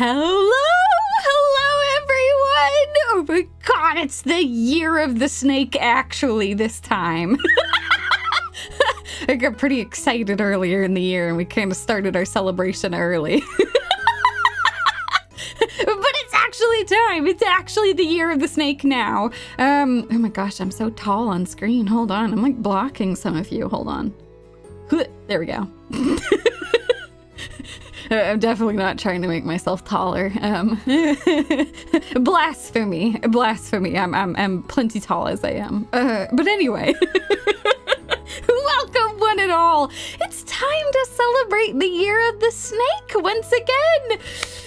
Hello, everyone! Oh my god, it's the year of the snake actually this time. I got pretty excited earlier in the year and we kind of started our celebration early. But it's actually time. It's actually the year of the snake now. Oh my gosh, I'm so tall on screen. Hold on, I'm like blocking some of you. Hold on. There we go. I'm definitely not trying to make myself taller. Blasphemy, blasphemy. I'm plenty tall as I am. But anyway, welcome one and all. It's time to celebrate the year of the snake once again.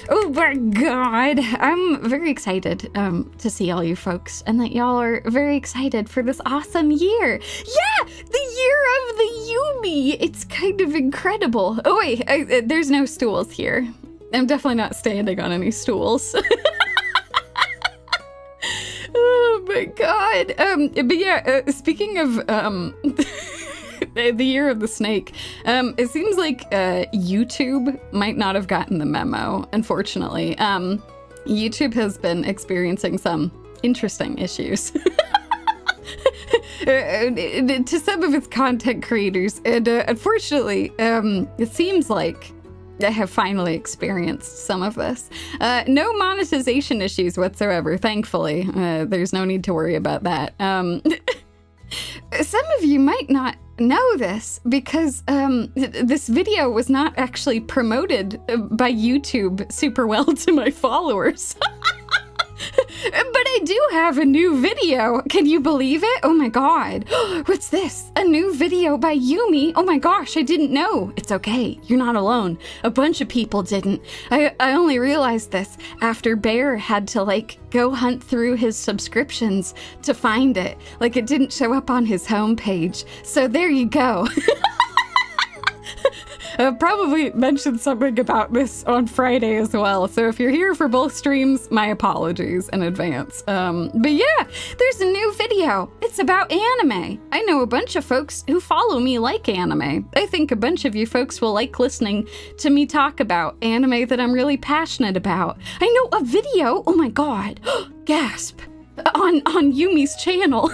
Oh my god, I'm very excited to see all you folks and that y'all are very excited for this awesome year. Yeah, the year of the Yumie. It's kind of incredible. Oh wait, there's no stools here. I'm definitely not standing on any stools. Oh my god. But yeah, speaking of the year of the snake, it seems like YouTube might not have gotten the memo, unfortunately. YouTube has been experiencing some interesting issues. To some of its content creators, and unfortunately, it seems like I have finally experienced some of this. No monetization issues whatsoever, thankfully. There's no need to worry about that. Some of you might not know this because this video was not actually promoted by YouTube super well to my followers. But I do have a new video. Can you believe it? Oh my god. What's this? A new video by Yumie? Oh my gosh, I didn't know. It's okay. You're not alone. A bunch of people didn't. I only realized this after Bear had to like go hunt through his subscriptions to find it. Like it didn't show up on his homepage. So there you go. Probably mentioned something about this on Friday as well, so if you're here for both streams, my apologies in advance. But yeah, there's a new video. It's about anime. I know a bunch of folks who follow me like anime. I think a bunch of you folks will like listening to me talk about anime that I'm really passionate about. I know a video, oh my god, gasp, on Yumie's channel.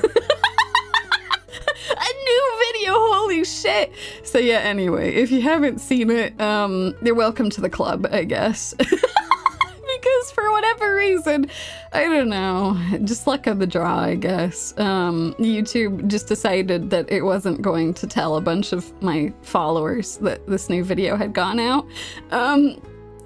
A new video, holy shit. So yeah, anyway, if you haven't seen it, you're welcome to the club, I guess. Because for whatever reason, I don't know, just luck of the draw, I guess. YouTube just decided that it wasn't going to tell a bunch of my followers that this new video had gone out.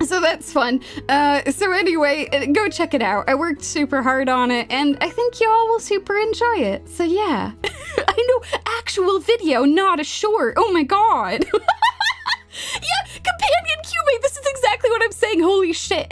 So that's fun. So anyway, go check it out. I worked super hard on it, and I think y'all will super enjoy it. So yeah. I know, actual video, not a short. Oh my god. Yeah, companion Yumie, this is exactly what I'm saying. Holy shit.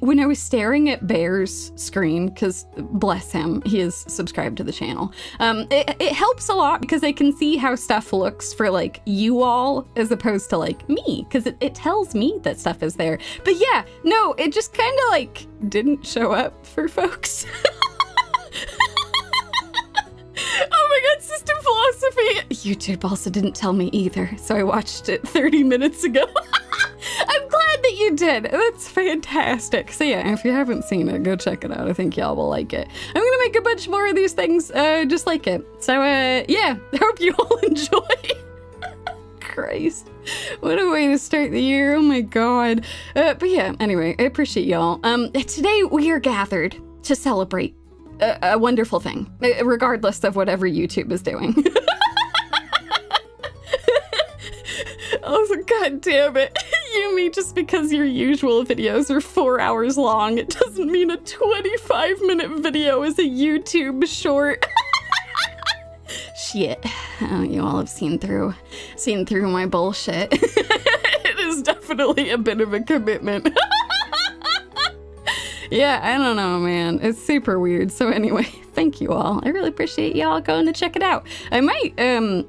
When I was staring at Bear's screen, because bless him, he is subscribed to the channel. It helps a lot because I can see how stuff looks for like you all as opposed to like me, because it tells me that stuff is there. But yeah, no, it just kind of like didn't show up for folks. Oh my god, system philosophy! YouTube also didn't tell me either, so I watched it 30 minutes ago. I'm glad that you did. That's fantastic. So yeah, if you haven't seen it, go check it out. I think y'all will like it. I'm gonna make a bunch more of these things just like it. So yeah, I hope you all enjoy. Christ. What a way to start the year. Oh my god. But yeah, anyway, I appreciate y'all. Today we are gathered to celebrate a wonderful thing, regardless of whatever YouTube is doing. Oh, god damn it. Yumie, just because your usual videos are 4 hours long, it doesn't mean a 25-minute video is a YouTube short. Shit. Oh, you all have seen through my bullshit. It is definitely a bit of a commitment. Yeah, I don't know, man. It's super weird. So anyway, thank you all. I really appreciate y'all going to check it out. I might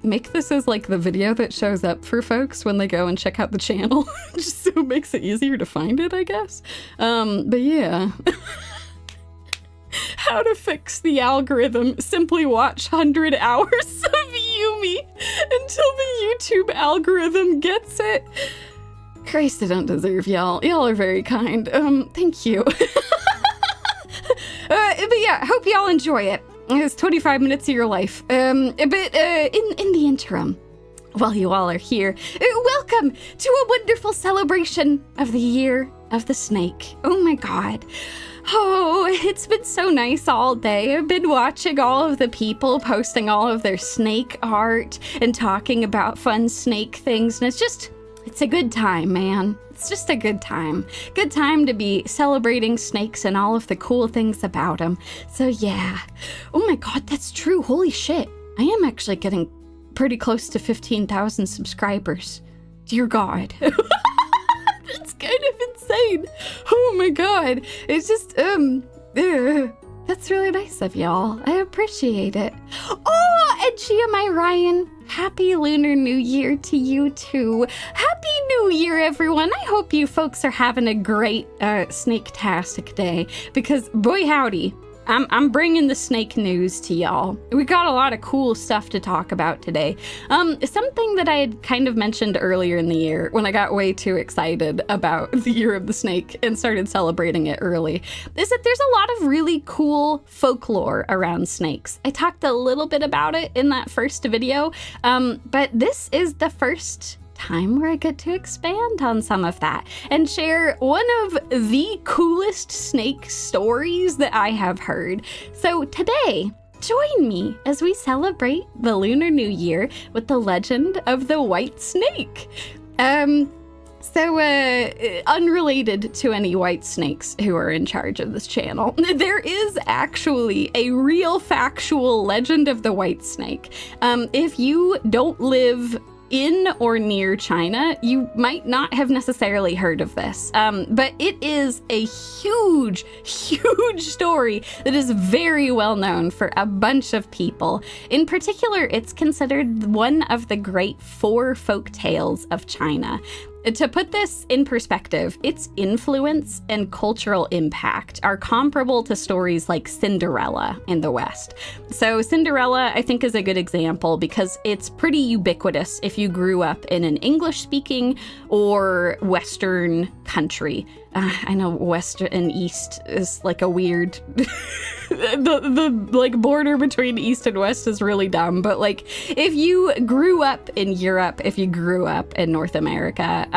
make this as like the video that shows up for folks when they go and check out the channel, just so it makes it easier to find it, I guess. But yeah. How to fix the algorithm. Simply watch 100 hours of Yumie until the YouTube algorithm gets it. Christ, I don't deserve y'all. Y'all are very kind. Thank you. But yeah, hope y'all enjoy it. It's 25 minutes of your life. But in the interim, while you all are here, welcome to a wonderful celebration of the year of the snake. Oh my God. Oh, it's been so nice all day. I've been watching all of the people posting all of their snake art and talking about fun snake things. And it's a good time, man. It's just a good time. Good time to be celebrating snakes and all of the cool things about them. So yeah. Oh my God, that's true. Holy shit. I am actually getting pretty close to 15,000 subscribers. Dear God. That's kind of insane. Oh my God. It's just, that's really nice of y'all. I appreciate it. Oh, and GMI Ryan, happy Lunar New Year to you too. Happy New Year, everyone. I hope you folks are having a great snake-tastic day, because boy howdy, I'm bringing the snake news to y'all. We got a lot of cool stuff to talk about today. Something that I had kind of mentioned earlier in the year when I got way too excited about the year of the snake and started celebrating it early, is that there's a lot of really cool folklore around snakes. I talked a little bit about it in that first video, but this is the first time where I get to expand on some of that and share one of the coolest snake stories that I have heard. So today, join me as we celebrate the Lunar New Year with the legend of the white snake. Unrelated to any white snakes who are in charge of this channel, there is actually a real factual legend of the white snake. If you don't live in or near China, you might not have necessarily heard of this, but it is a huge story that is very well known for a bunch of people. In particular, it's considered one of the great four folk tales of China. To put this in perspective, its influence and cultural impact are comparable to stories like Cinderella in the West. So Cinderella, I think, is a good example because it's pretty ubiquitous if you grew up in an English-speaking or Western country. I know West and East is like a weird, the like border between East and West is really dumb. But like if you grew up in Europe, if you grew up in North America,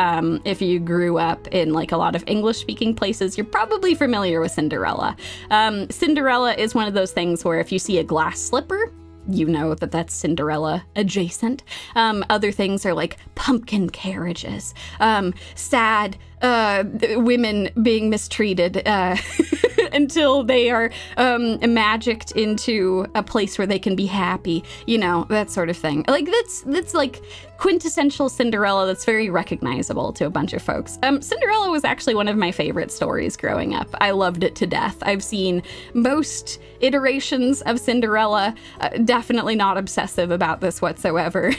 if you grew up in like a lot of English speaking places, you're probably familiar with Cinderella. Cinderella is one of those things where if you see a glass slipper, you know that that's Cinderella adjacent. Other things are like pumpkin carriages, sad women being mistreated until they are magicked into a place where they can be happy, you know, that sort of thing. Like that's like quintessential Cinderella that's very recognizable to a bunch of folks. Cinderella was actually one of my favorite stories growing up. I loved it to death. I've seen most iterations of Cinderella, definitely not obsessive about this whatsoever.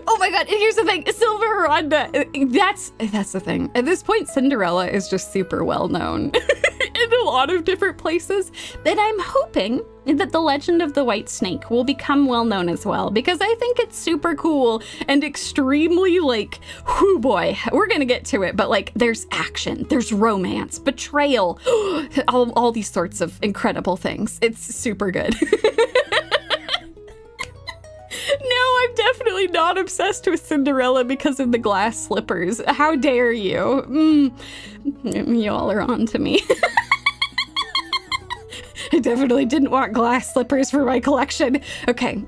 Oh my God, and here's the thing, Silver Ronda, that's the thing. At this point, Cinderella is just super well known in a lot of different places, that I'm hoping that the legend of the white snake will become well known as well, because I think it's super cool and extremely like, whoo boy, we're gonna get to it, but like there's action, there's romance, betrayal, all these sorts of incredible things. It's super good. No, I'm definitely not obsessed with Cinderella because of the glass slippers. How dare you? You all are on to me. I definitely didn't want glass slippers for my collection. Okay.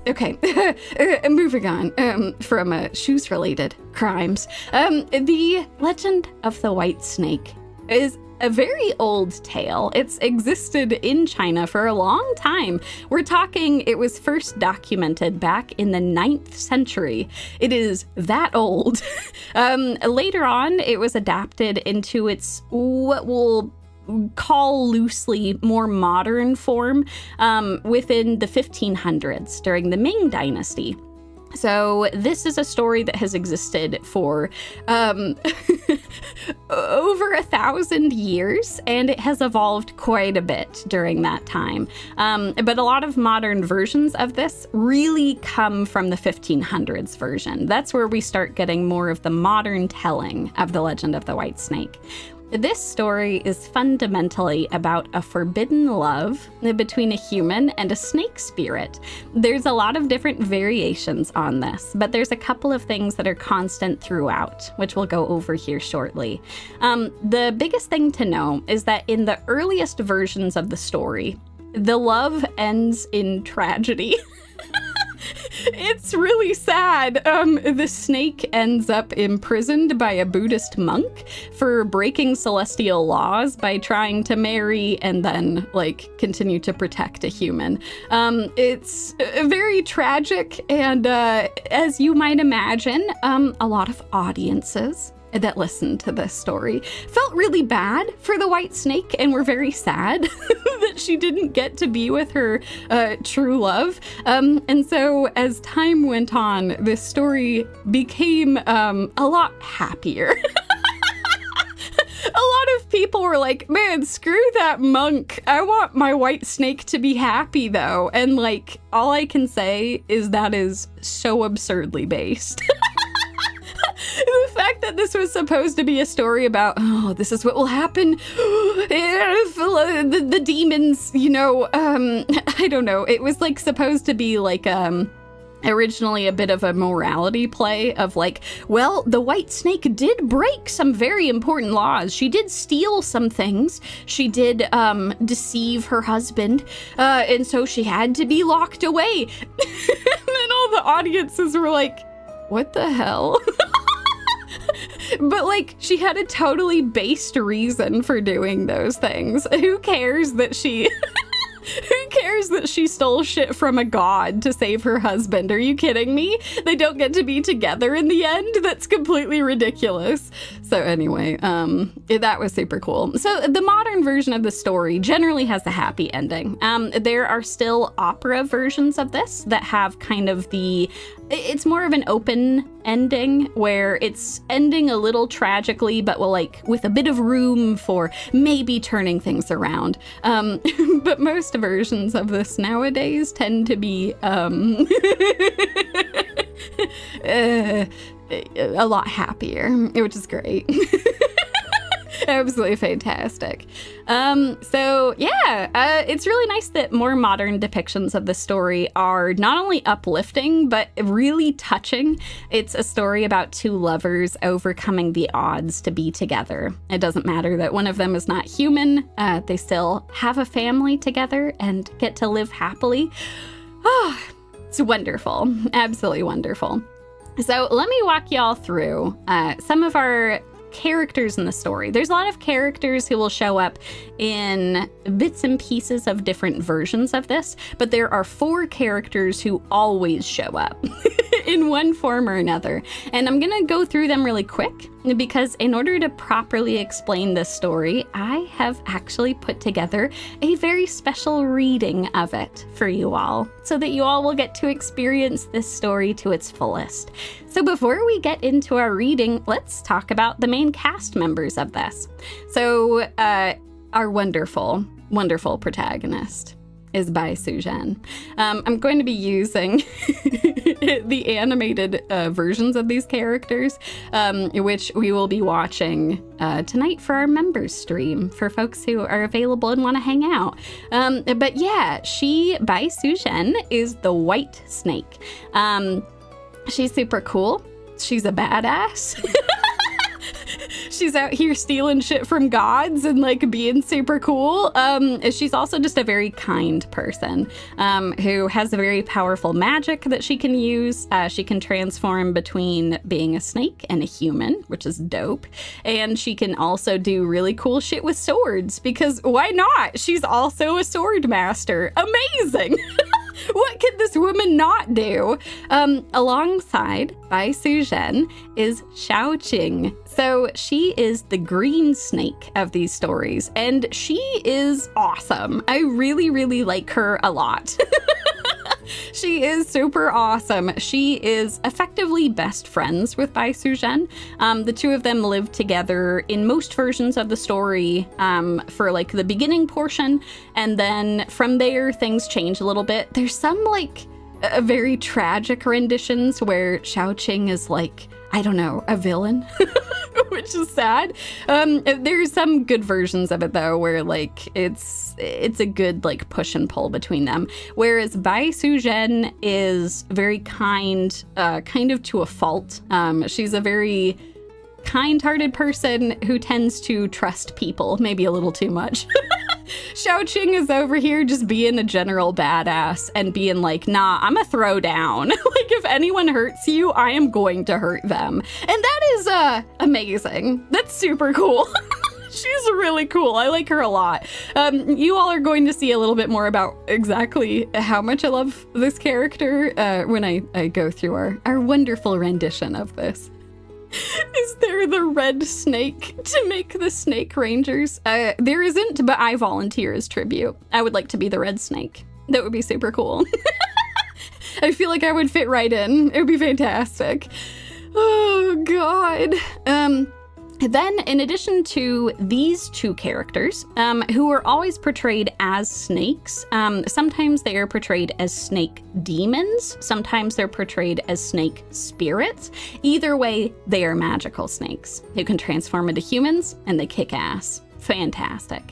Moving on from shoes-related crimes. The legend of the white snake is a very old tale. It's existed in China for a long time. We're talking, it was first documented back in the 9th century. It is that old. Later on, it was adapted into its, what we'll call loosely, more modern form within the 1500s during the Ming Dynasty. So this is a story that has existed for over 1,000 years, and it has evolved quite a bit during that time. But a lot of modern versions of this really come from the 1500s version. That's where we start getting more of the modern telling of the legend of the White Snake. This story is fundamentally about a forbidden love between a human and a snake spirit. There's a lot of different variations on this, but there's a couple of things that are constant throughout, which we'll go over here shortly. The biggest thing to know is that in the earliest versions of the story, the love ends in tragedy. It's really sad. The snake ends up imprisoned by a Buddhist monk for breaking celestial laws by trying to marry and then, like, continue to protect a human. It's very tragic, and as you might imagine, a lot of audiences that listened to this story felt really bad for the White Snake and were very sad that she didn't get to be with her true love. And so as time went on, this story became a lot happier. A lot of people were like, man, screw that monk. I want my White Snake to be happy, though. And, like, all I can say is that is so absurdly based. The fact that this was supposed to be a story about, oh, this is what will happen if the demons, you know, I don't know. It was, like, supposed to be, like, originally a bit of a morality play of, like, well, the White Snake did break some very important laws. She did steal some things. She did deceive her husband, and so she had to be locked away. And then all the audiences were like, what the hell? But, like, she had a totally based reason for doing those things. Who cares that she... Who cares that she stole shit from a god to save her husband? Are you kidding me? They don't get to be together in the end? That's completely ridiculous. So anyway, that was super cool. So the modern version of the story generally has a happy ending. There are still opera versions of this that have kind of it's more of an open ending where it's ending a little tragically, but with a bit of room for maybe turning things around. But most versions of this nowadays tend to be a lot happier, which is great. Absolutely fantastic. So yeah, it's really nice that more modern depictions of the story are not only uplifting, but really touching. It's a story about two lovers overcoming the odds to be together. It doesn't matter that one of them is not human. They still have a family together and get to live happily. Oh, it's wonderful. Absolutely wonderful. So let me walk y'all through some of our characters in the story. There's a lot of characters who will show up in bits and pieces of different versions of this, but there are 4 characters who always show up in one form or another. And I'm gonna go through them really quick because in order to properly explain this story, I have actually put together a very special reading of it for you all so that you all will get to experience this story to its fullest. So before we get into our reading, let's talk about the main cast members of this. So our wonderful, wonderful protagonist is Bai Su-Zhen. I'm going to be using the animated versions of these characters, which we will be watching tonight for our members stream for folks who are available and want to hang out. But yeah, Bai Su-Zhen is the White Snake. She's super cool. She's a badass. She's out here stealing shit from gods and being super cool. She's also just a very kind person who has a very powerful magic that she can use. She can transform between being a snake and a human, which is dope. And she can also do really cool shit with swords because why not? She's also a sword master. Amazing. What could this woman not do? Alongside Bai Su-Zhen is Xiaoqing. So she is the green snake of these stories, and she is awesome. I really, really like her a lot. She is super awesome. She is effectively best friends with Bai Su-zhen. The two of them live together in most versions of the story for like the beginning portion, and then from there things change a little bit. There's some like very tragic renditions where Xiaoqing is like, I don't know, a villain, which is sad. There's some good versions of it though, where like it's a good like push and pull between them. Whereas Bai Su-zhen is very kind, kind of to a fault. She's a very kind-hearted person who tends to trust people, maybe a little too much. Xiaoqing is over here just being a general badass and being like, nah, I'm a throw down. Like, if anyone hurts you, I am going to hurt them. And that is amazing. That's super cool. She's really cool. I like her a lot. You all are going to see a little bit more about exactly how much I love this character when I go through our wonderful rendition of this. Is there the red snake to make the snake rangers? There isn't, but I volunteer as tribute. I would like to be the red snake. That would be super cool. I feel like I would fit right in. It would be fantastic. Oh, God. Then, in addition to these two characters, who are always portrayed as snakes, sometimes they are portrayed as snake demons, sometimes they're portrayed as snake spirits. Either way, they are magical snakes who can transform into humans, and they kick ass. Fantastic.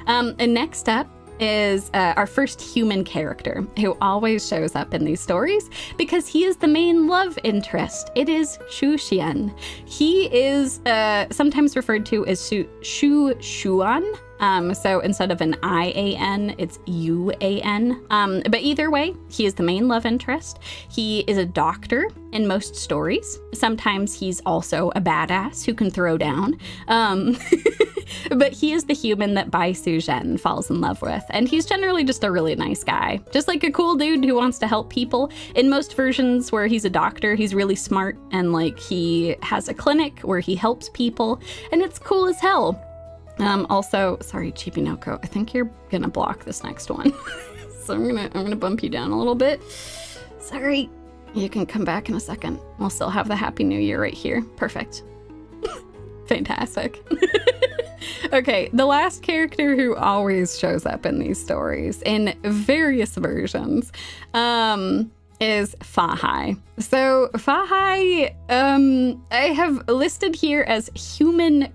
And next up is our first human character who always shows up in these stories because he is the main love interest. It is Shu Xian. He is sometimes referred to as Shu Xuan. So instead of an I-A-N, it's U-A-N. But either way, he is the main love interest. He is a doctor in most stories. Sometimes he's also a badass who can throw down. But he is the human that Bai Su-zhen falls in love with. And he's generally just a really nice guy. Just like a cool dude who wants to help people. In most versions where he's a doctor, he's really smart and like he has a clinic where he helps people. And it's cool as hell. Also, sorry, Chibinoko, I think you're gonna block this next one. So I'm gonna bump you down a little bit. Sorry. You can come back in a second. We'll still have the Happy New Year right here. Perfect. Fantastic. Okay, the last character who always shows up in these stories in various versions is Fahai. So Fahai, I have listed here as human ?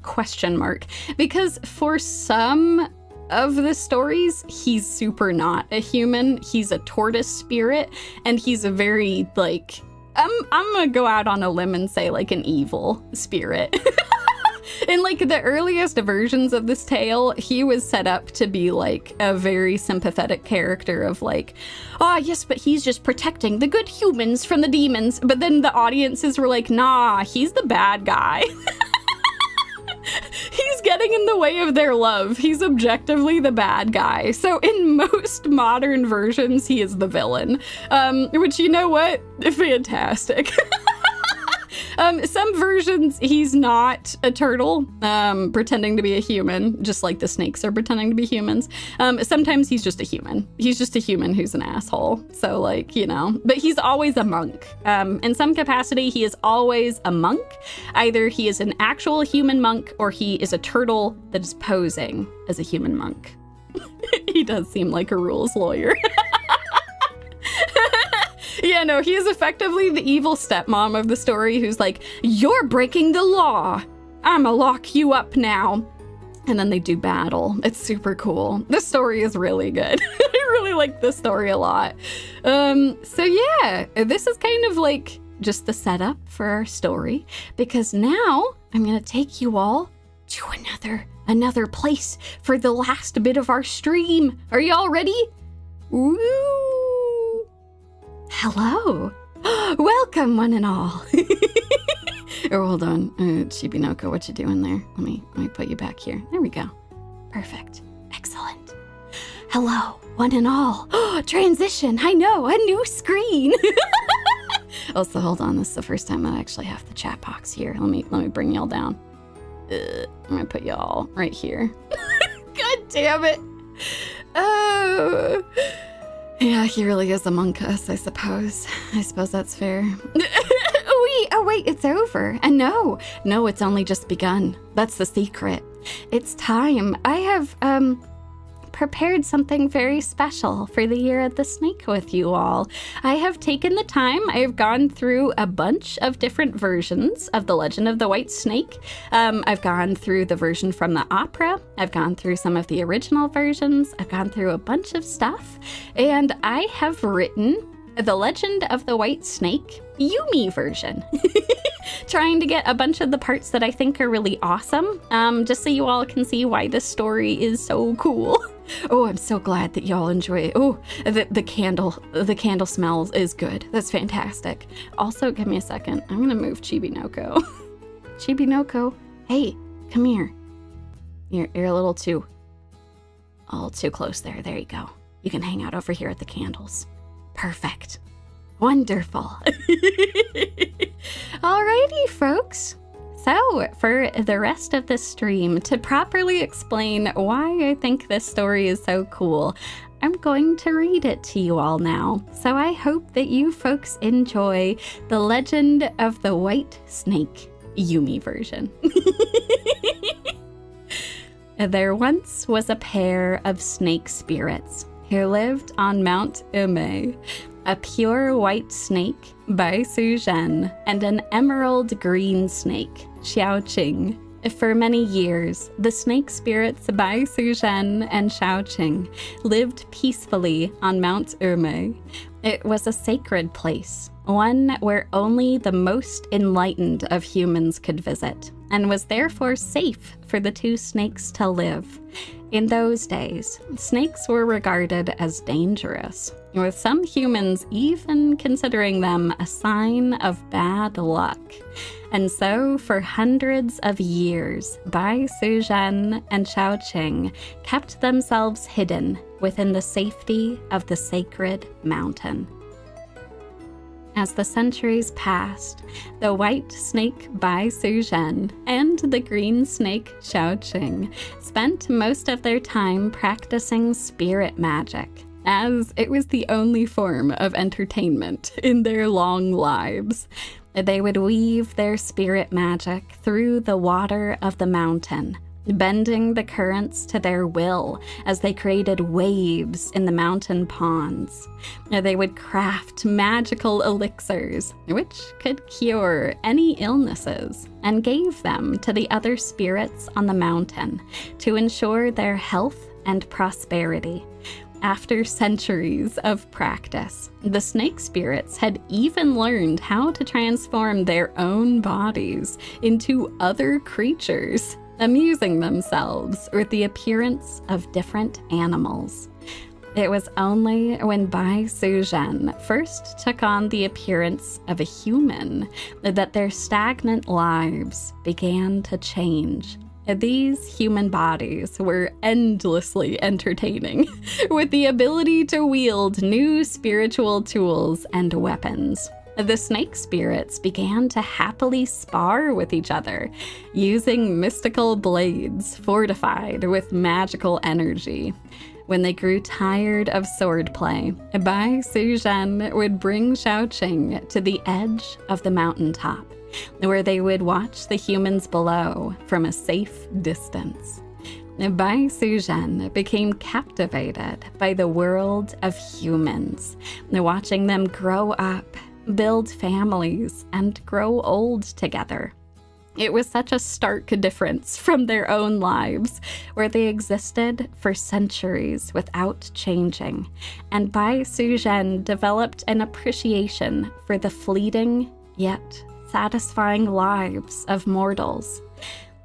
Because for some of the stories, he's super not a human. He's a tortoise spirit, and he's a very, like, I'm gonna go out on a limb and say, like, an evil spirit. In, like, the earliest versions of this tale, he was set up to be, like, a very sympathetic character of, like, oh, yes, but he's just protecting the good humans from the demons. But then the audiences were like, nah, he's the bad guy. He's getting in the way of their love. He's objectively the bad guy. So in most modern versions, he is the villain. Which, you know what? Fantastic. Some versions, he's not a turtle, pretending to be a human, just like the snakes are pretending to be humans. Sometimes he's just a human. He's just a human who's an asshole. So, like, you know, but he's always a monk. In some capacity, he is always a monk. Either he is an actual human monk or he is a turtle that is posing as a human monk. He does seem like a rules lawyer. Yeah, no, he is effectively the evil stepmom of the story who's like, you're breaking the law. I'ma lock you up now. And then they do battle. It's super cool. This story is really good. I really like this story a lot. So yeah, this is kind of like just the setup for our story, because now I'm gonna take you all to another place for the last bit of our stream. Are y'all ready? Woo! Hello. Welcome, one and all. Oh, hold on. Chibinoko, what you doing there? Let me put you back here. There we go. Perfect. Excellent. Hello, one and all. Transition. I know, a new screen. Also, hold on. This is the first time I actually have the chat box here. Let me bring y'all down. I'm gonna put y'all right here. God damn it. Oh. Yeah, he really is among us, I suppose. I suppose that's fair. Wait, it's over. And no, it's only just begun. That's the secret. It's time. I have, prepared something very special for the Year of the Snake with you all. I have taken the time. I have gone through a bunch of different versions of The Legend of the White Snake. I've gone through the version from the opera. I've gone through some of the original versions. I've gone through a bunch of stuff. And I have written The Legend of the White Snake Yumie version. Trying to get a bunch of the parts that I think are really awesome, just so you all can see why this story is so cool. Oh, I'm so glad that y'all enjoy it. Oh, the candle smells is good. That's fantastic. Also, give me a second. I'm gonna move Chibinoko. Chibinoko, hey, come here. You're a little too close there. There you go. You can hang out over here at the candles. Perfect. Wonderful. Alrighty, folks. So, for the rest of the stream, to properly explain why I think this story is so cool, I'm going to read it to you all now. So I hope that you folks enjoy The Legend of the White Snake Yumie version. There once was a pair of snake spirits who lived on Mount Yumie, a pure white snake, Bai Su-zhen, and an emerald green snake, Xiaoqing. For many years, the snake spirits Bai Su-zhen and Xiaoqing lived peacefully on Mount Yumie. It was a sacred place, one where only the most enlightened of humans could visit, and was therefore safe for the two snakes to live. In those days, snakes were regarded as dangerous, with some humans even considering them a sign of bad luck. And so, for hundreds of years, Bai Su-zhen and Xiaoqing kept themselves hidden within the safety of the sacred mountain. As the centuries passed, the white snake Bai Su-zhen and the green snake Xiaoqing spent most of their time practicing spirit magic, as it was the only form of entertainment in their long lives. They would weave their spirit magic through the water of the mountain, bending the currents to their will as they created waves in the mountain ponds. They would craft magical elixirs, which could cure any illnesses, and gave them to the other spirits on the mountain to ensure their health and prosperity. After centuries of practice, the snake spirits had even learned how to transform their own bodies into other creatures, amusing themselves with the appearance of different animals. It was only when Bai Su-zhen first took on the appearance of a human that their stagnant lives began to change. These human bodies were endlessly entertaining, with the ability to wield new spiritual tools and weapons. The snake spirits began to happily spar with each other, using mystical blades fortified with magical energy. When they grew tired of swordplay, Bai Su-zhen would bring Xiaoqing to the edge of the mountaintop, where they would watch the humans below from a safe distance. Bai Su-zhen became captivated by the world of humans, watching them grow up, build families, and grow old together. It was such a stark difference from their own lives, where they existed for centuries without changing, and Bai Su-zhen developed an appreciation for the fleeting yet satisfying lives of mortals.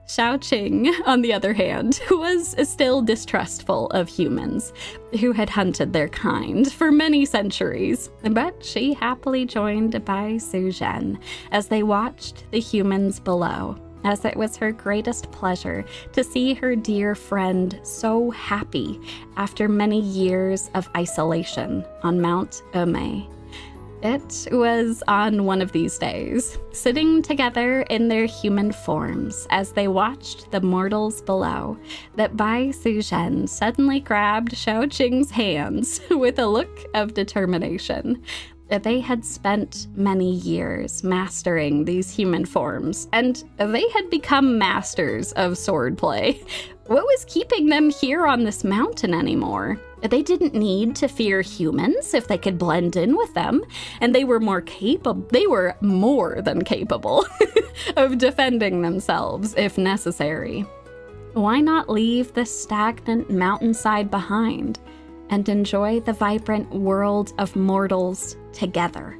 Xiaoqing, on the other hand, was still distrustful of humans, who had hunted their kind for many centuries, but she happily joined Bai Su-zhen as they watched the humans below, as it was her greatest pleasure to see her dear friend so happy after many years of isolation on Mount Yumie. It was on one of these days, sitting together in their human forms as they watched the mortals below, that Bai Suzhen suddenly grabbed Xiaoqing's hands with a look of determination. They had spent many years mastering these human forms, and they had become masters of swordplay. What was keeping them here on this mountain anymore? They didn't need to fear humans if they could blend in with them, and they were more than capable of defending themselves if necessary. Why not leave the stagnant mountainside behind and enjoy the vibrant world of mortals together?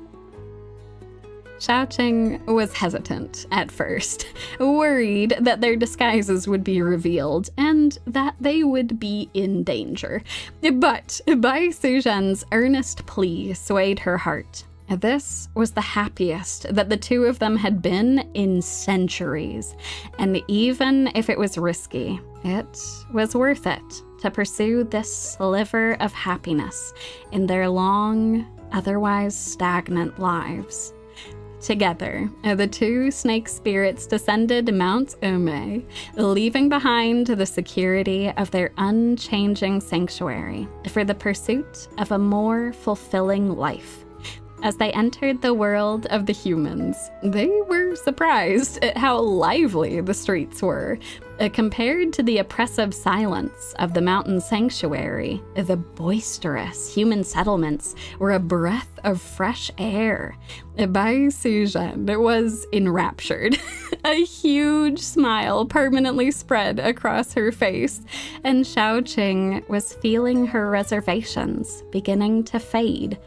Xiaoqing was hesitant at first, worried that their disguises would be revealed and that they would be in danger. But Bai Suzhen's earnest plea swayed her heart. This was the happiest that the two of them had been in centuries, and even if it was risky, it was worth it to pursue this sliver of happiness in their long, otherwise stagnant lives. Together, the two snake spirits descended Mount Yumie, leaving behind the security of their unchanging sanctuary for the pursuit of a more fulfilling life. As they entered the world of the humans, they were surprised at how lively the streets were. Compared to the oppressive silence of the mountain sanctuary, the boisterous human settlements were a breath of fresh air. Bai Suzhen was enraptured. A huge smile permanently spread across her face, and Xiaoqing was feeling her reservations beginning to fade.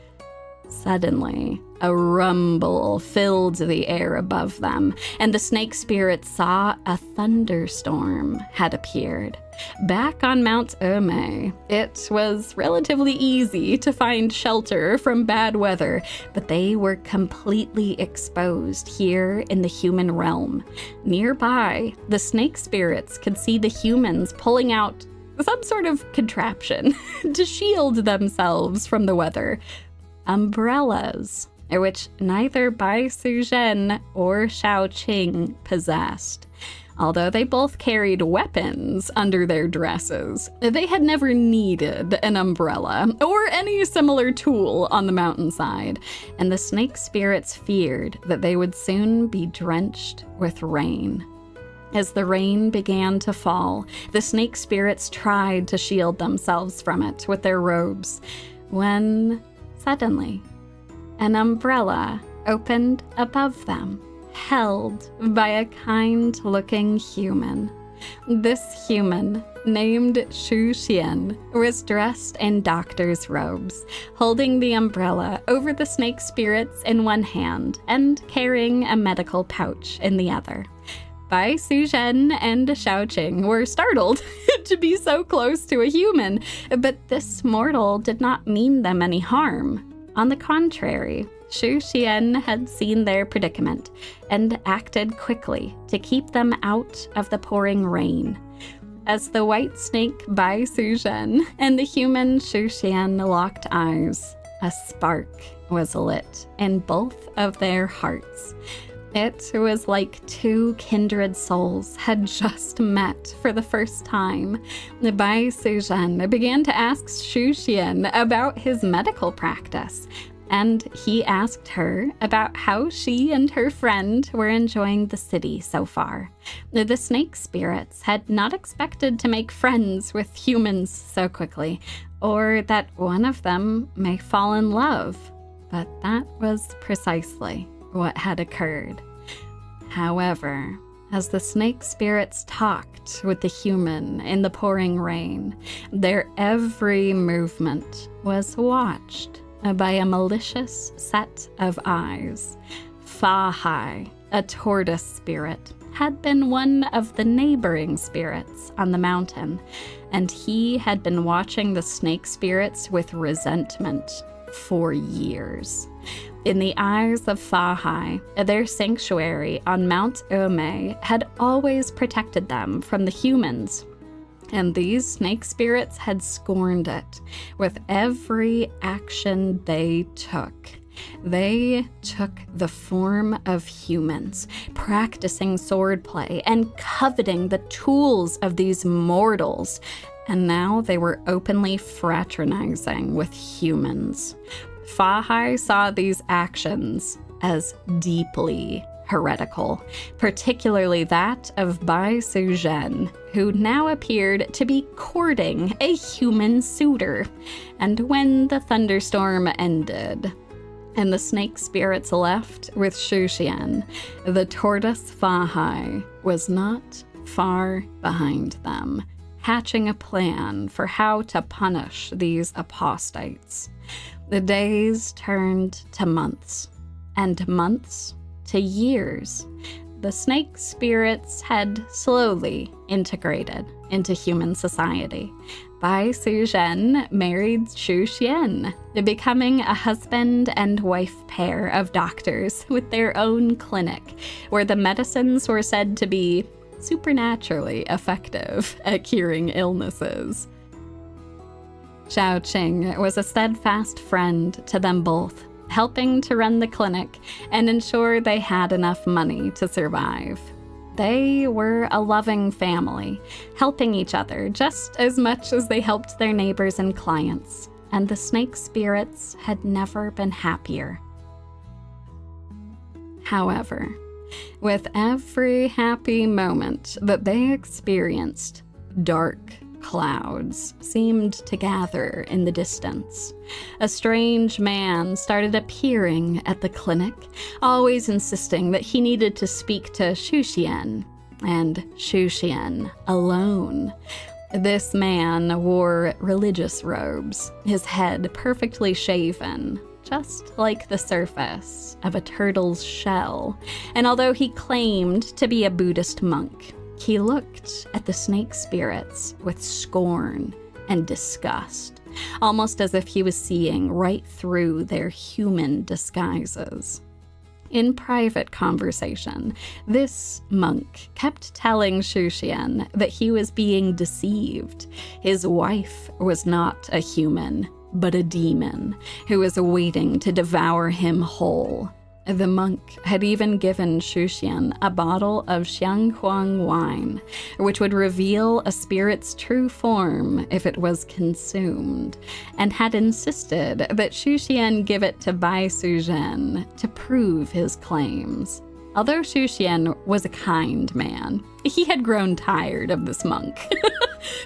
Suddenly, a rumble filled the air above them, and the snake spirits saw a thunderstorm had appeared. Back on Mount Yumie, it was relatively easy to find shelter from bad weather, but they were completely exposed here in the human realm. Nearby, the snake spirits could see the humans pulling out some sort of contraption to shield themselves from the weather. Umbrellas, which neither Bai Suzhen or Xiaoqing possessed. Although they both carried weapons under their dresses, they had never needed an umbrella or any similar tool on the mountainside, and the snake spirits feared that they would soon be drenched with rain. As the rain began to fall, the snake spirits tried to shield themselves from it with their robes, when suddenly, an umbrella opened above them, held by a kind-looking human. This human, named Shu Xian, was dressed in doctor's robes, holding the umbrella over the snake spirits in one hand and carrying a medical pouch in the other. Bai Suzhen and Xiaoqing were startled to be so close to a human, but this mortal did not mean them any harm. On the contrary, Shu Xian had seen their predicament and acted quickly to keep them out of the pouring rain. As the white snake Bai Suzhen and the human Shu Xian locked eyes, a spark was lit in both of their hearts. It was like two kindred souls had just met for the first time. Bai Suzhen began to ask Shu Xian about his medical practice, and he asked her about how she and her friend were enjoying the city so far. The snake spirits had not expected to make friends with humans so quickly, or that one of them may fall in love, but that was precisely what had occurred. However, as the snake spirits talked with the human in the pouring rain, their every movement was watched by a malicious set of eyes. Fa Hai, a tortoise spirit, had been one of the neighboring spirits on the mountain, and he had been watching the snake spirits with resentment for years. In the eyes of Fa Hai, their sanctuary on Mount Yumie had always protected them from the humans, and these snake spirits had scorned it with every action they took. They took the form of humans, practicing swordplay and coveting the tools of these mortals. And now they were openly fraternizing with humans. Fahai saw these actions as deeply heretical, particularly that of Bai Su-zhen, who now appeared to be courting a human suitor. And when the thunderstorm ended, and the snake spirits left with Shu-xian, the tortoise Fahai was not far behind them, hatching a plan for how to punish these apostates. The days turned to months, and months to years. The snake spirits had slowly integrated into human society. Bai Su-zhen married Shu-xian, becoming a husband and wife pair of doctors with their own clinic, where the medicines were said to be supernaturally effective at curing illnesses. Xiao Qing was a steadfast friend to them both, helping to run the clinic and ensure they had enough money to survive. They were a loving family, helping each other just as much as they helped their neighbors and clients, and the snake spirits had never been happier. However, with every happy moment that they experienced, dark clouds seemed to gather in the distance. A strange man started appearing at the clinic, always insisting that he needed to speak to Shu-xian, and Shu-xian alone. This man wore religious robes, his head perfectly shaven, just like the surface of a turtle's shell. And although he claimed to be a Buddhist monk, he looked at the snake spirits with scorn and disgust, almost as if he was seeing right through their human disguises. In private conversation, this monk kept telling Shu-xian that he was being deceived. His wife was not a human, but a demon who was waiting to devour him whole. The monk had even given Shu-xian a bottle of Xianghuang wine, which would reveal a spirit's true form if it was consumed, and had insisted that Shu-xian give it to Bai Su-zhen to prove his claims. Although Shu-xian was a kind man, he had grown tired of this monk,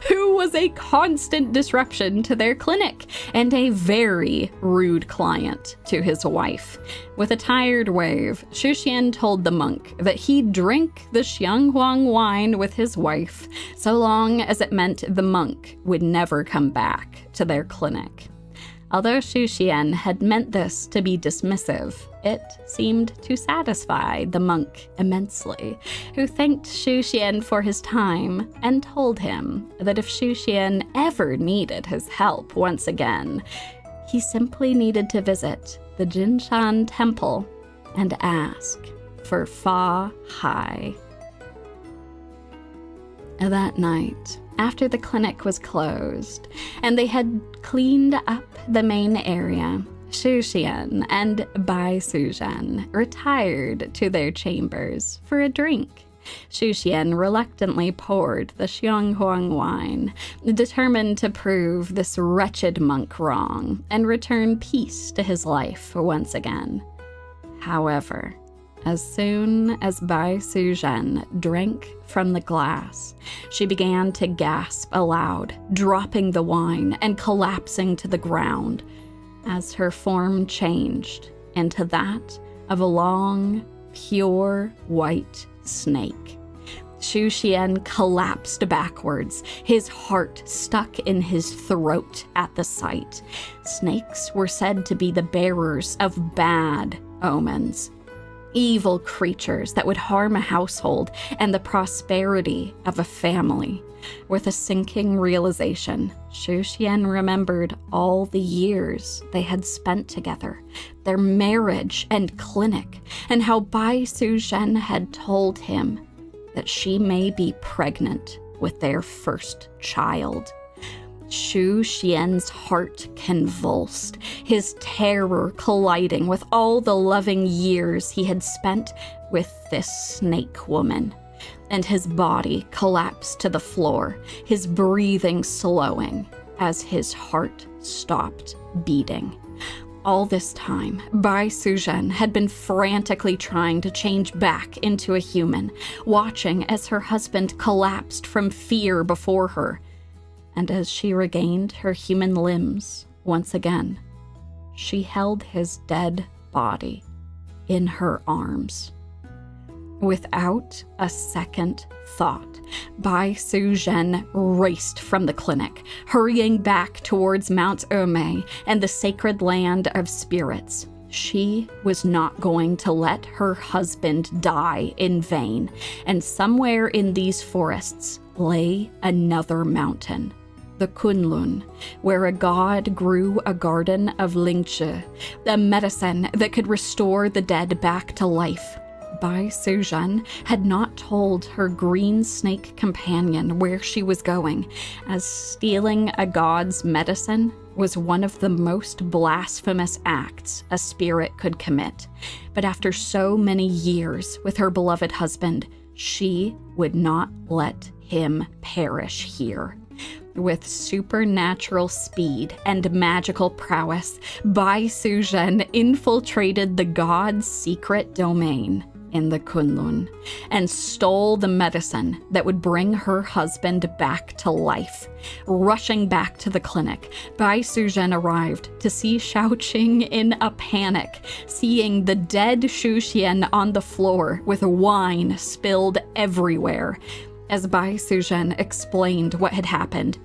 who was a constant disruption to their clinic and a very rude client to his wife. With a tired wave, Shu-xian told the monk that he'd drink the Xianghuang wine with his wife, so long as it meant the monk would never come back to their clinic. Although Shu-xian had meant this to be dismissive, it seemed to satisfy the monk immensely, who thanked Shu-xian for his time and told him that if Shu-xian ever needed his help once again, he simply needed to visit the Jinshan temple and ask for Fa Hai. That night, after the clinic was closed and they had cleaned up the main area, Shu-xian and Bai Su-zhen retired to their chambers for a drink. Shu-xian reluctantly poured the Xianghuang wine, determined to prove this wretched monk wrong and return peace to his life once again. However, as soon as Bai Su-zhen drank from the glass, she began to gasp aloud, dropping the wine and collapsing to the ground as her form changed into that of a long, pure white snake. Shu-xian collapsed backwards, his heart stuck in his throat at the sight. Snakes were said to be the bearers of bad omens, evil creatures that would harm a household and the prosperity of a family. With a sinking realization, Shu-xian remembered all the years they had spent together, their marriage and clinic, and how Bai Su-zhen had told him that she may be pregnant with their first child. Shu Xian's heart convulsed, his terror colliding with all the loving years he had spent with this snake woman. And his body collapsed to the floor, his breathing slowing as his heart stopped beating. All this time, Bai Suzhen had been frantically trying to change back into a human, watching as her husband collapsed from fear before her. And as she regained her human limbs once again, she held his dead body in her arms. Without a second thought, Bai Suzhen raced from the clinic, hurrying back towards Mount Yumie and the sacred land of spirits. She was not going to let her husband die in vain, and somewhere in these forests lay another mountain, the Kunlun, where a god grew a garden of Lingzhi, a medicine that could restore the dead back to life. Bai Suzhen had not told her green snake companion where she was going, as stealing a god's medicine was one of the most blasphemous acts a spirit could commit. But after so many years with her beloved husband, she would not let him perish here. With supernatural speed and magical prowess, Bai Suzhen infiltrated the god's secret domain in the Kunlun and stole the medicine that would bring her husband back to life. Rushing back to the clinic, Bai Suzhen arrived to see Shaoqing in a panic, seeing the dead Shu Xian on the floor with wine spilled everywhere. As Bai Suzhen explained what had happened,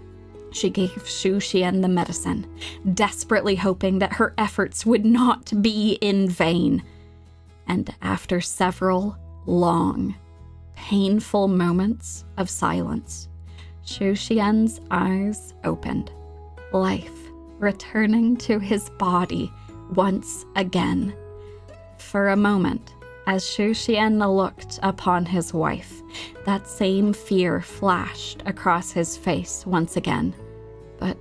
she gave Shu Xian the medicine, desperately hoping that her efforts would not be in vain. And after several long, painful moments of silence, Shu Xian's eyes opened, life returning to his body once again. For a moment, as Shu Xian looked upon his wife, that same fear flashed across his face once again. But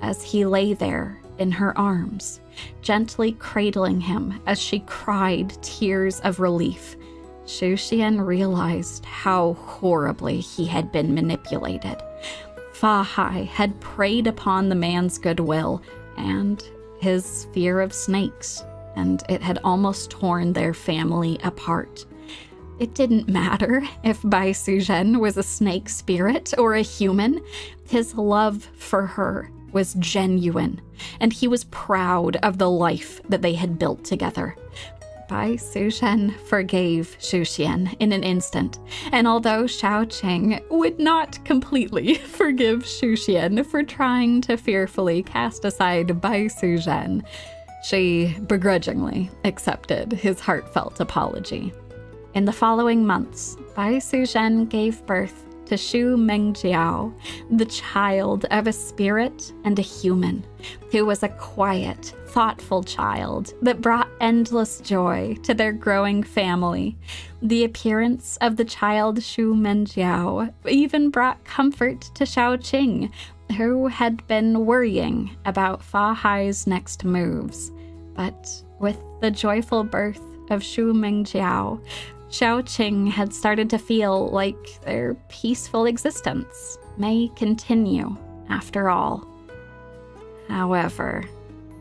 as he lay there in her arms, gently cradling him as she cried tears of relief, Shu Xian realized how horribly he had been manipulated. Fa Hai had preyed upon the man's goodwill and his fear of snakes, and it had almost torn their family apart. It didn't matter if Bai Suzhen was a snake spirit or a human. His love for her was genuine, and he was proud of the life that they had built together. Bai Suzhen forgave Shu Xian in an instant, and although Shaoqing would not completely forgive Shu Xian for trying to fearfully cast aside Bai Suzhen, she begrudgingly accepted his heartfelt apology. In the following months, Bai Suzhen gave birth to Shu Mengjiao, the child of a spirit and a human, who was a quiet, thoughtful child that brought endless joy to their growing family. The appearance of the child Shu Mengjiao even brought comfort to Shaoqing, who had been worrying about Fa Hai's next moves. But with the joyful birth of Shu Mengjiao, Shaoqing had started to feel like their peaceful existence may continue after all. However,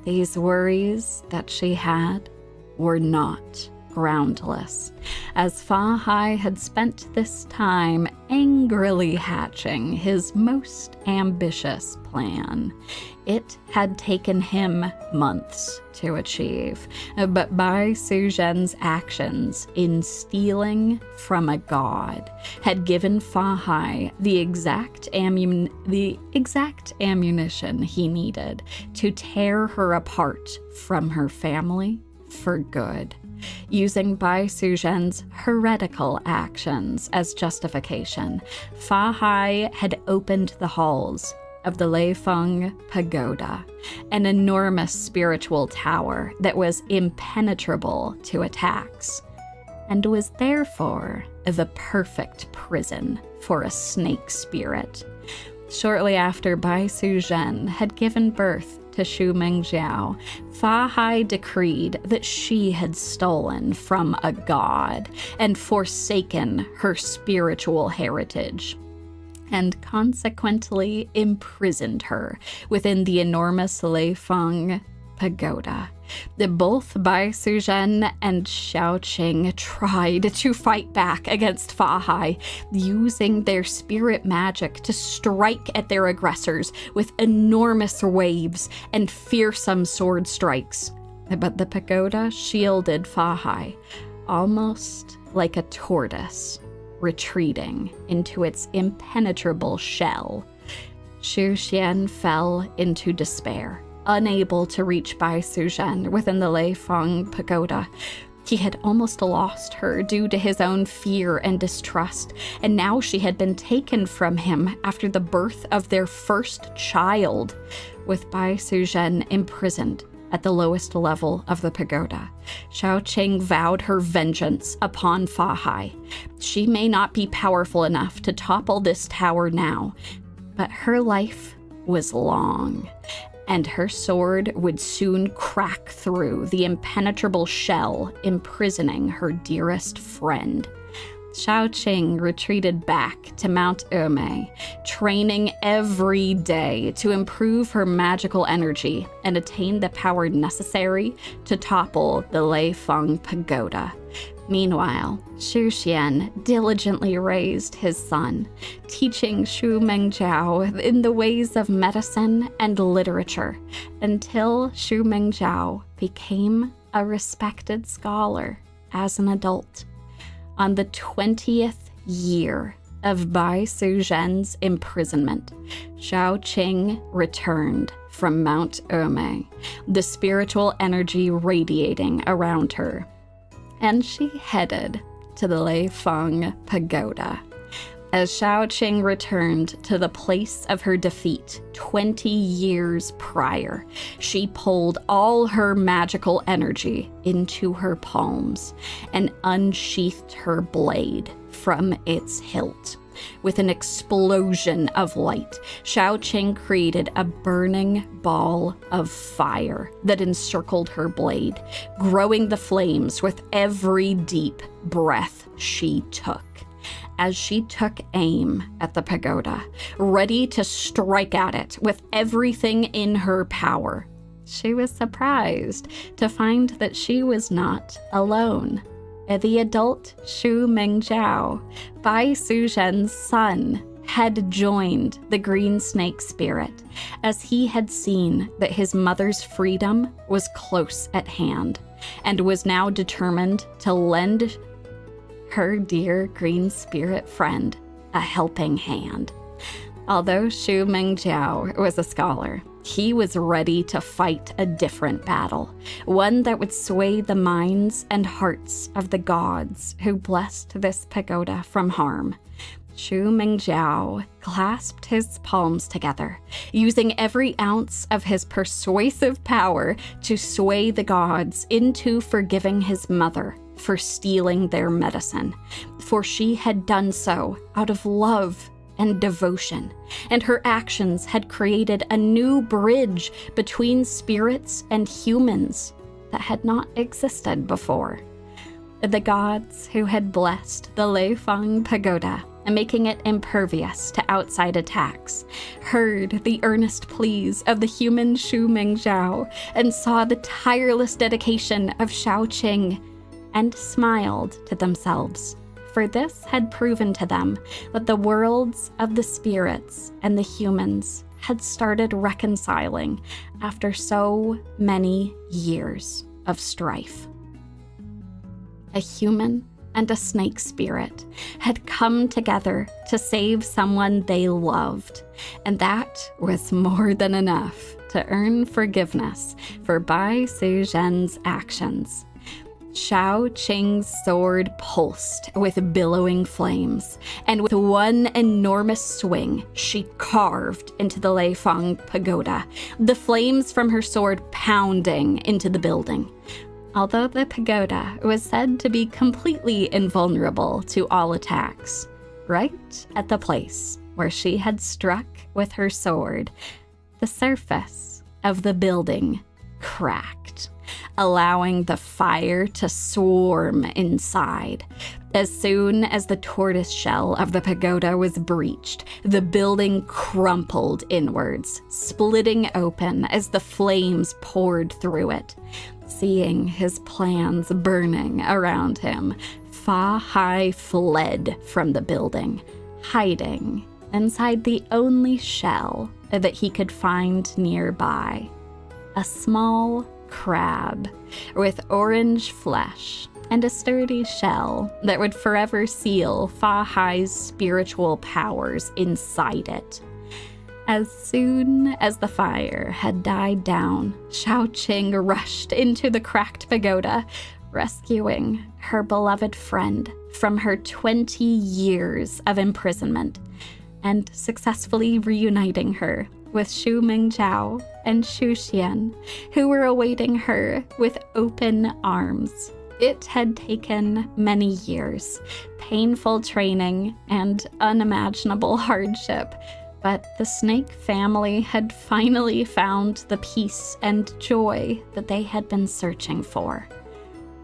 these worries that she had were not groundless, as Fa Hai had spent this time angrily hatching his most ambitious plan. It had taken him months to achieve, but Bai Suzhen's actions in stealing from a god had given Fa Hai the exact ammunition he needed to tear her apart from her family for good. Using Bai Suzhen's heretical actions as justification, Fa Hai had opened the halls of the Leifeng Pagoda, an enormous spiritual tower that was impenetrable to attacks, and was therefore the perfect prison for a snake spirit. Shortly after Bai Su-zhen had given birth to Shu Mengjiao, Fa Hai decreed that she had stolen from a god and forsaken her spiritual heritage, and consequently imprisoned her within the enormous Leifeng pagoda. Both Bai Su-zhen and Xiaoqing tried to fight back against Fa Hai, using their spirit magic to strike at their aggressors with enormous waves and fearsome sword strikes. But the pagoda shielded Fa Hai, almost like a tortoise retreating into its impenetrable shell. Xu Xian fell into despair, unable to reach Bai Su-zhen within the Leifeng pagoda. He had almost lost her due to his own fear and distrust, and now she had been taken from him after the birth of their first child, with Bai Su-zhen imprisoned at the lowest level of the pagoda. Xiaoqing vowed her vengeance upon Fa Hai. She may not be powerful enough to topple this tower now, but her life was long, and her sword would soon crack through the impenetrable shell imprisoning her dearest friend. Xiaoqing retreated back to Mount Yumie, training every day to improve her magical energy and attain the power necessary to topple the Leifeng pagoda. Meanwhile, Xu Xian diligently raised his son, teaching Shu Mengjiao in the ways of medicine and literature, until Shu Mengjiao became a respected scholar as an adult. On the 20th year of Bai Su-zhen's imprisonment, Xiaoqing returned from Mount Yumie, the spiritual energy radiating around her, and she headed to the Leifeng pagoda. As Xiaoqing returned to the place of her defeat 20 years prior, she pulled all her magical energy into her palms and unsheathed her blade from its hilt. With an explosion of light, Xiaoqing created a burning ball of fire that encircled her blade, growing the flames with every deep breath she took. As she took aim at the pagoda, ready to strike at it with everything in her power, she was surprised to find that she was not alone. The adult Shu Mengjiao, Bai Su-zhen's son, had joined the green snake spirit, as he had seen that his mother's freedom was close at hand, and was now determined to lend her dear green spirit friend a helping hand. Although Shu Mengjiao was a scholar, he was ready to fight a different battle, one that would sway the minds and hearts of the gods who blessed this pagoda from harm. Shu Mengjiao clasped his palms together, using every ounce of his persuasive power to sway the gods into forgiving his mother for stealing their medicine, for she had done so out of love and devotion, and her actions had created a new bridge between spirits and humans that had not existed before. The gods who had blessed the Leifeng pagoda and making it impervious to outside attacks, heard the earnest pleas of the human Shu Mengjiao and saw the tireless dedication of Xiaoqing, and smiled to themselves, for this had proven to them that the worlds of the spirits and the humans had started reconciling after so many years of strife. A human and a snake spirit had come together to save someone they loved, and that was more than enough to earn forgiveness for Bai Su-zhen's actions. Xiaoqing's sword pulsed with billowing flames, and with one enormous swing, she carved into the Leifeng pagoda, the flames from her sword pounding into the building. Although the pagoda was said to be completely invulnerable to all attacks, right at the place where she had struck with her sword, the surface of the building cracked, allowing the fire to swarm inside. As soon as the tortoise shell of the pagoda was breached, the building crumpled inwards, splitting open as the flames poured through it. Seeing his plans burning around him, Fa-Hai fled from the building, hiding inside the only shell that he could find nearby. A small crab with orange flesh and a sturdy shell that would forever seal Fa-Hai's spiritual powers inside it. As soon as the fire had died down, Xiaoqing rushed into the cracked pagoda, rescuing her beloved friend from her 20 years of imprisonment and successfully reuniting her with Xu Mingzhao and Xu Xian, who were awaiting her with open arms. It had taken many years, painful training, and unimaginable hardship, but the snake family had finally found the peace and joy that they had been searching for.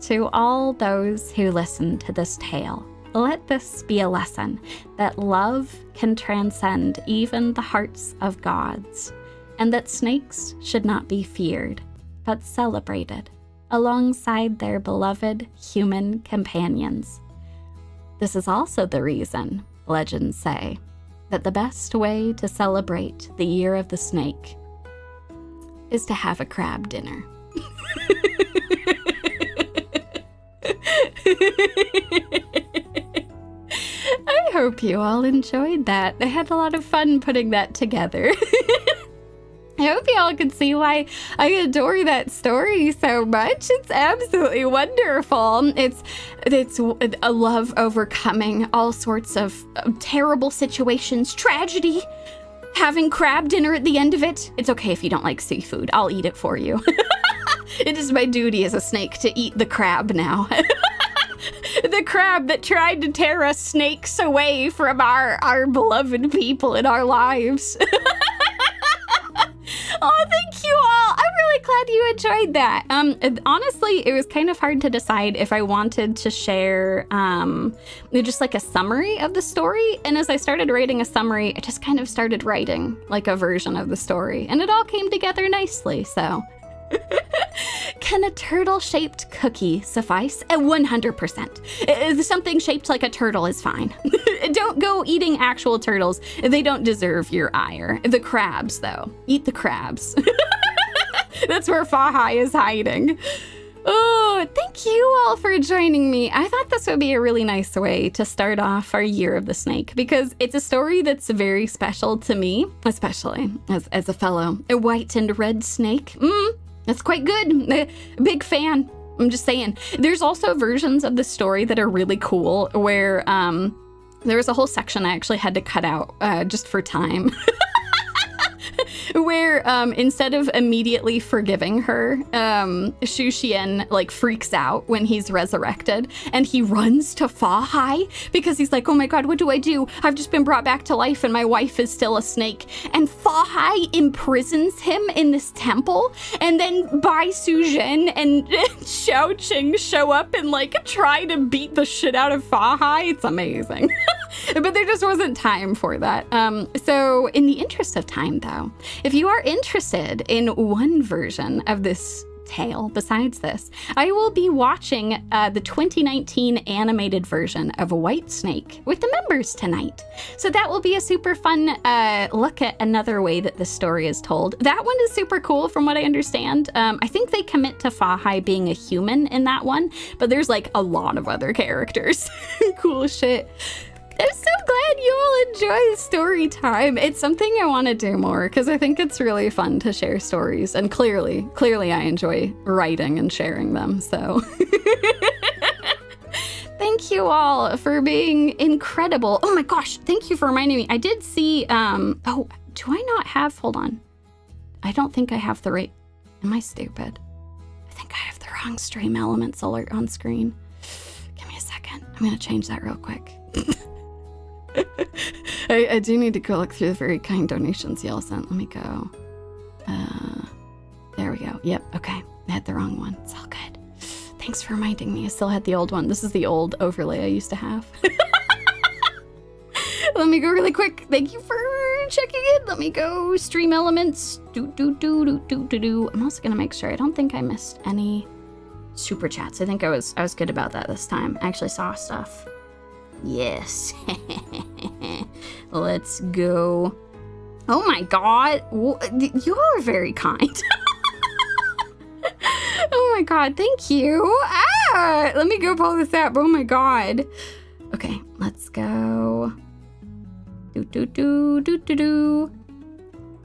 To all those who listen to this tale, let this be a lesson that love can transcend even the hearts of gods, and that snakes should not be feared, but celebrated alongside their beloved human companions. This is also the reason, legends say, that the best way to celebrate the Year of the Snake is to have a crab dinner. I hope you all enjoyed that. I had a lot of fun putting that together. I hope you all can see why I adore that story so much. It's absolutely wonderful. It's a love overcoming all sorts of terrible situations, tragedy, having crab dinner at the end of it. It's okay if you don't like seafood. I'll eat it for you. It is my duty as a snake to eat the crab now. The crab that tried to tear us snakes away from our beloved people in our lives. Oh, thank you all. I'm really glad you enjoyed that. Honestly, it was kind of hard to decide if I wanted to share just like a summary of the story. And as I started writing a summary, I just kind of started writing like a version of the story. And it all came together nicely, so... Can a turtle-shaped cookie suffice? 100%. Something shaped like a turtle is fine. Don't go eating actual turtles. They don't deserve your ire. The crabs, though. Eat the crabs. That's where Fa-Hai is hiding. Oh, thank you all for joining me. I thought this would be a really nice way to start off our Year of the Snake, because it's a story that's very special to me, especially as a fellow white and red snake. That's quite good. Big fan. I'm just saying. There's also versions of the story that are really cool where there was a whole section I actually had to cut out just for time. Where instead of immediately forgiving her, Xu Xian like freaks out when he's resurrected, and he runs to Fa-Hai because he's like, oh my god, what do I do? I've just been brought back to life and my wife is still a snake. And Fa-Hai imprisons him in this temple, and then Bai Su-jin and Xiaoqing show up and like try to beat the shit out of Fa-Hai. It's amazing. But there just wasn't time for that. So in the interest of time, though, if you are interested in one version of this tale besides this, I will be watching the 2019 animated version of White Snake with the members tonight. So that will be a super fun look at another way that the story is told. That one is super cool from what I understand. I think they commit to Fa-Hai being a human in that one, but there's like a lot of other characters. Cool shit. I'm so glad you all enjoy story time. It's something I want to do more because I think it's really fun to share stories. And clearly I enjoy writing and sharing them. So thank you all for being incredible. Oh my gosh, thank you for reminding me. I did see, oh, do I not have, hold on. I don't think I have the right, am I stupid? I think I have the wrong stream elements alert on screen. Give me a second. I'm going to change that real quick. I do need to go look through the very kind donations y'all sent. Let me go. There we go. Yep, okay. I had the wrong one. It's all good. Thanks for reminding me. I still had the old one. This is the old overlay I used to have. Let me go really quick. Thank you for checking in. Let me go stream elements. I'm also gonna make sure. I don't think I missed any super chats. I think I was good about that this time. I actually saw stuff. Yes. Let's go. Oh my god. You all are very kind. Oh my god, thank you. Let me go pull this up. Oh my god. Okay, let's go.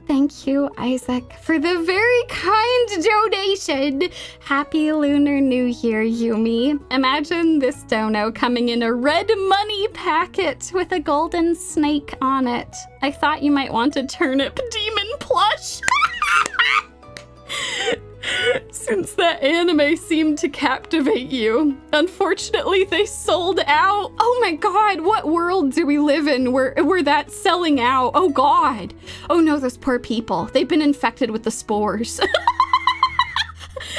Thank you, Isaac, for the very kind donation. Happy Lunar New Year, Yumie. Imagine this dono coming in a red money packet with a golden snake on it. I thought you might want a turnip demon plush. Since that anime seemed to captivate you, unfortunately they sold out. Oh my god, what world do we live in where that's selling out? Oh god. Oh no, those poor people. They've been infected with the spores.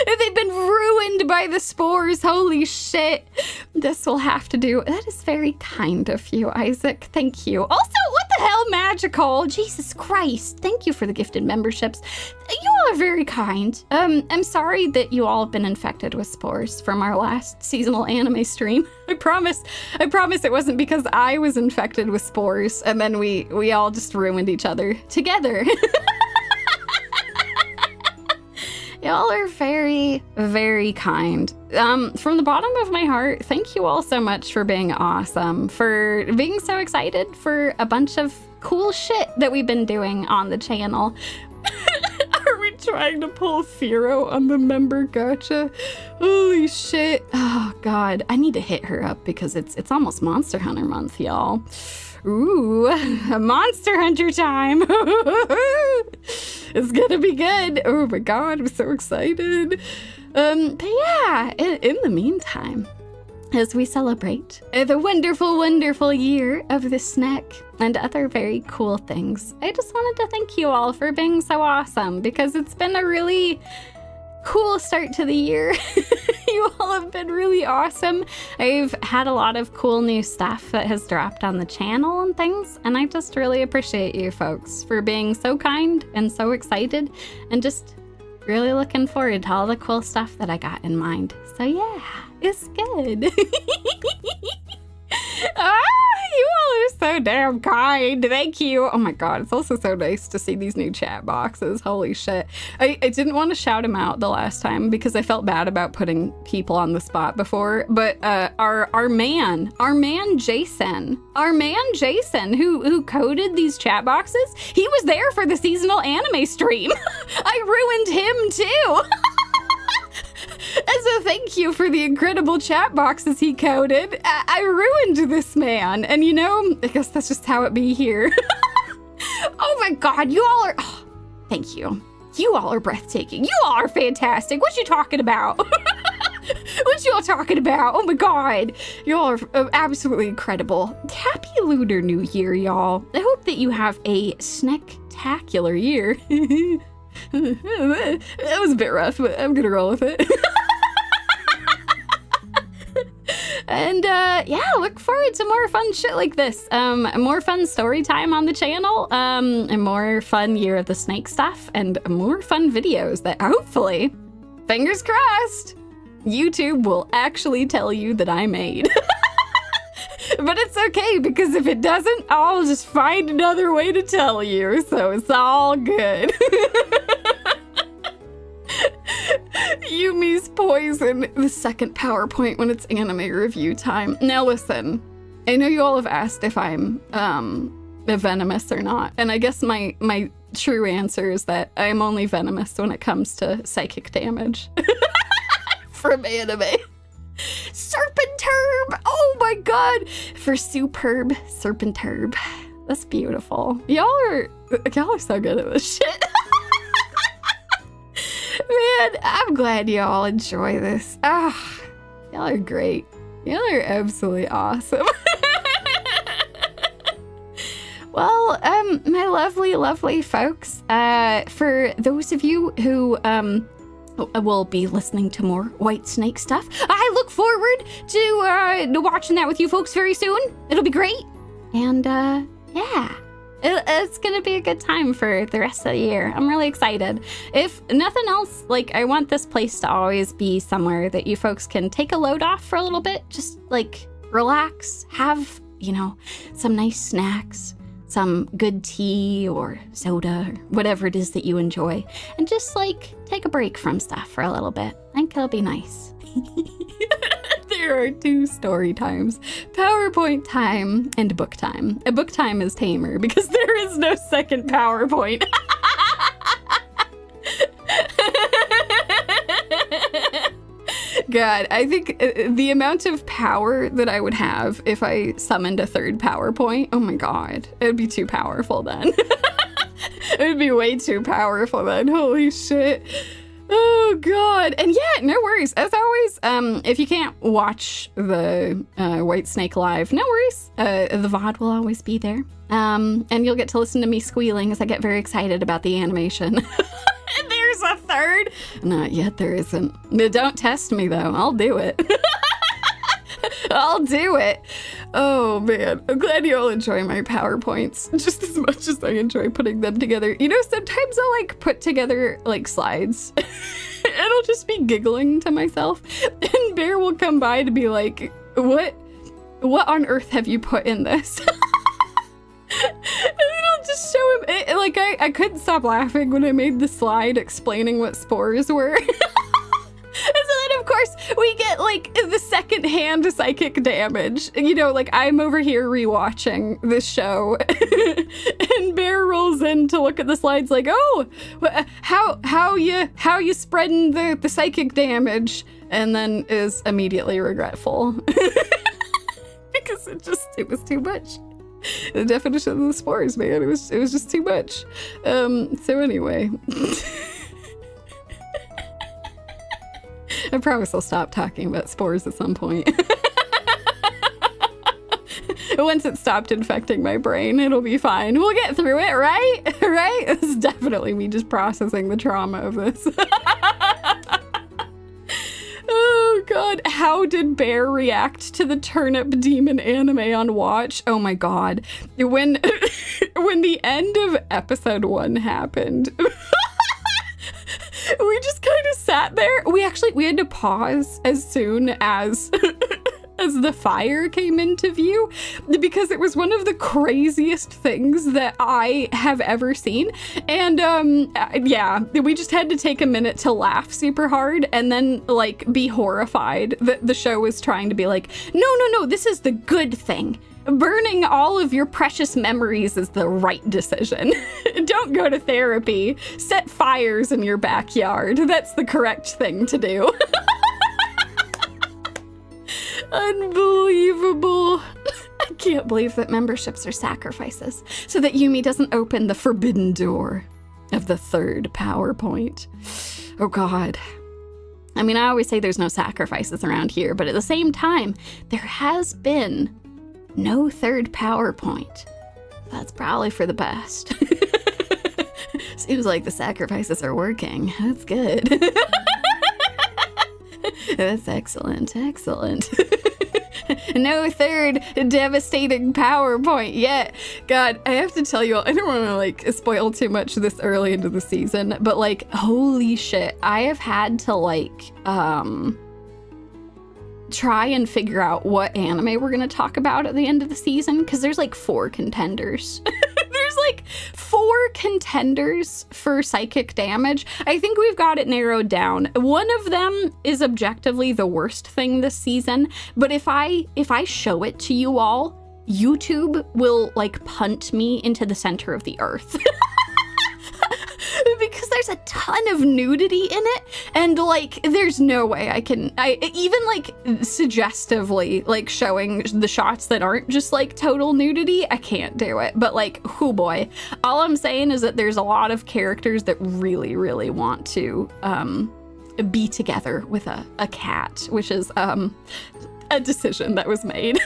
They've been ruined by the spores. Holy shit. This will have to do. That is very kind of you, Isaac. Thank you. Also, what the hell, Magical? Jesus Christ. Thank you for the gifted memberships. You all are very kind. I'm sorry that you all have been infected with spores from our last seasonal anime stream. I promise it wasn't because I was infected with spores and then we all just ruined each other together. Y'all are very, very kind. From the bottom of my heart, thank you all so much for being awesome, for being so excited for a bunch of cool shit that we've been doing on the channel. Are we trying to pull Firo on the member gacha? Holy shit. Oh god, I need to hit her up because it's almost Monster Hunter month, y'all. Ooh, a Monster Hunter time. It's gonna be good. Oh my god, I'm so excited. But yeah, in the meantime, as we celebrate the wonderful, wonderful year of the snack and other very cool things, I just wanted to thank you all for being so awesome because it's been a really cool start to the year. You all have been really awesome. I've had a lot of cool new stuff that has dropped on the channel and things, and I just really appreciate you folks for being so kind and so excited and just really looking forward to all the cool stuff that I got in mind. So yeah, it's good. You all are so damn kind. Thank you. Oh my god, it's also so nice to see these new chat boxes. Holy shit. I didn't want to shout them out the last time because I felt bad about putting people on the spot before, but our man Jason, who coded these chat boxes, he was there for the seasonal anime stream. I ruined him too. And so thank you for the incredible chat boxes he coded. I ruined this man. And you know, I guess that's just how it be here. Oh my god, you all are... Oh, thank you. You all are breathtaking. You all are fantastic. What you talking about? What you all talking about? Oh my god. You all are absolutely incredible. Happy Lunar New Year, y'all. I hope that you have a snacktacular year. That was a bit rough, but I'm gonna roll with it. And yeah, look forward to more fun shit like this. More fun story time on the channel, and more fun Year of the Snake stuff, and more fun videos that hopefully, fingers crossed, YouTube will actually tell you that I made. But it's okay, because if it doesn't, I'll just find another way to tell you, so it's all good. Yumie's poison, the second PowerPoint when it's anime review time. Now listen, I know you all have asked if I'm venomous or not, and I guess my true answer is that I'm only venomous when it comes to psychic damage. From anime. Serpenturb! Oh my god! For superb Serpenturb. That's beautiful. Y'all are so good at this shit. Man, I'm glad y'all enjoy this. Y'all are great. Y'all are absolutely awesome. Well, my lovely, lovely folks, for those of you who will be listening to more White Snake stuff, I look forward to watching that with you folks very soon. It'll be great. And yeah, it's gonna be a good time for the rest of the year. I'm really excited. If nothing else, like, I want this place to always be somewhere that you folks can take a load off for a little bit, just like relax, have, you know, some nice snacks, some good tea or soda or whatever it is that you enjoy, and just like take a break from stuff for a little bit. I think it'll be nice. There are 2 story times, PowerPoint time and book time. A book time is tamer because there is no second PowerPoint. God, I think the amount of power that I would have if I summoned a 3rd PowerPoint, oh my God, it would be too powerful then. It would be way too powerful then. Holy shit. Oh God. And yeah, no worries. As always, if you can't watch the White Snake live, no worries. The VOD will always be there. And you'll get to listen to me squealing as I get very excited about the animation. There's a 3rd? Not yet, there isn't. Don't test me though. I'll do it. I'll do it. Oh man, I'm glad you all enjoy my PowerPoints just as much as I enjoy putting them together. You know, sometimes I'll like put together like slides and I'll just be giggling to myself, and Bear will come by to be like, what on earth have you put in this? And then I'll just show him it, like I couldn't stop laughing when I made the slide explaining what spores were. And so then, of course, we get, like, the second-hand psychic damage. You know, like, I'm over here rewatching this show, and Bear rolls in to look at the slides like, oh, how you spreading the psychic damage? And then is immediately regretful. Because it was too much. The definition of the spores, man, it was just too much. So anyway... I promise I'll stop talking about spores at some point. Once it stopped infecting my brain, it'll be fine. We'll get through it, right? Right? This is definitely me just processing the trauma of this. Oh God, how did Bear react to the turnip demon anime on Watch? Oh my God. When the end of episode 1 happened... We just kind of sat there. We had to pause as soon as as the fire came into view, because it was one of the craziest things that I have ever seen. And yeah, we just had to take a minute to laugh super hard and then like be horrified that the show was trying to be like, no, this is the good thing. Burning all of your precious memories is the right decision. Don't go to therapy. Set fires in your backyard. That's the correct thing to do. Unbelievable. I can't believe that memberships are sacrifices so that Yumie doesn't open the forbidden door of the 3rd PowerPoint. Oh God. I mean, I always say there's no sacrifices around here, but at the same time, there has been no 3rd PowerPoint. That's probably for the best. Seems like the sacrifices are working. That's good. That's excellent. No 3rd devastating PowerPoint yet. God, I have to tell you all, I don't want to like spoil too much this early into the season, but like, holy shit, I have had to like, try and figure out what anime we're going to talk about at the end of the season, because there's like 4 contenders. There's like 4 contenders for psychic damage. I think we've got it narrowed down. One of them is objectively the worst thing this season, but if I show it to you all, YouTube will like punt me into the center of the earth. Because there's a ton of nudity in it, and like there's no way I even like suggestively like showing the shots that aren't just like total nudity, I can't do it. But like, oh boy, all I'm saying is that there's a lot of characters that really want to be together with a cat, which is a decision that was made.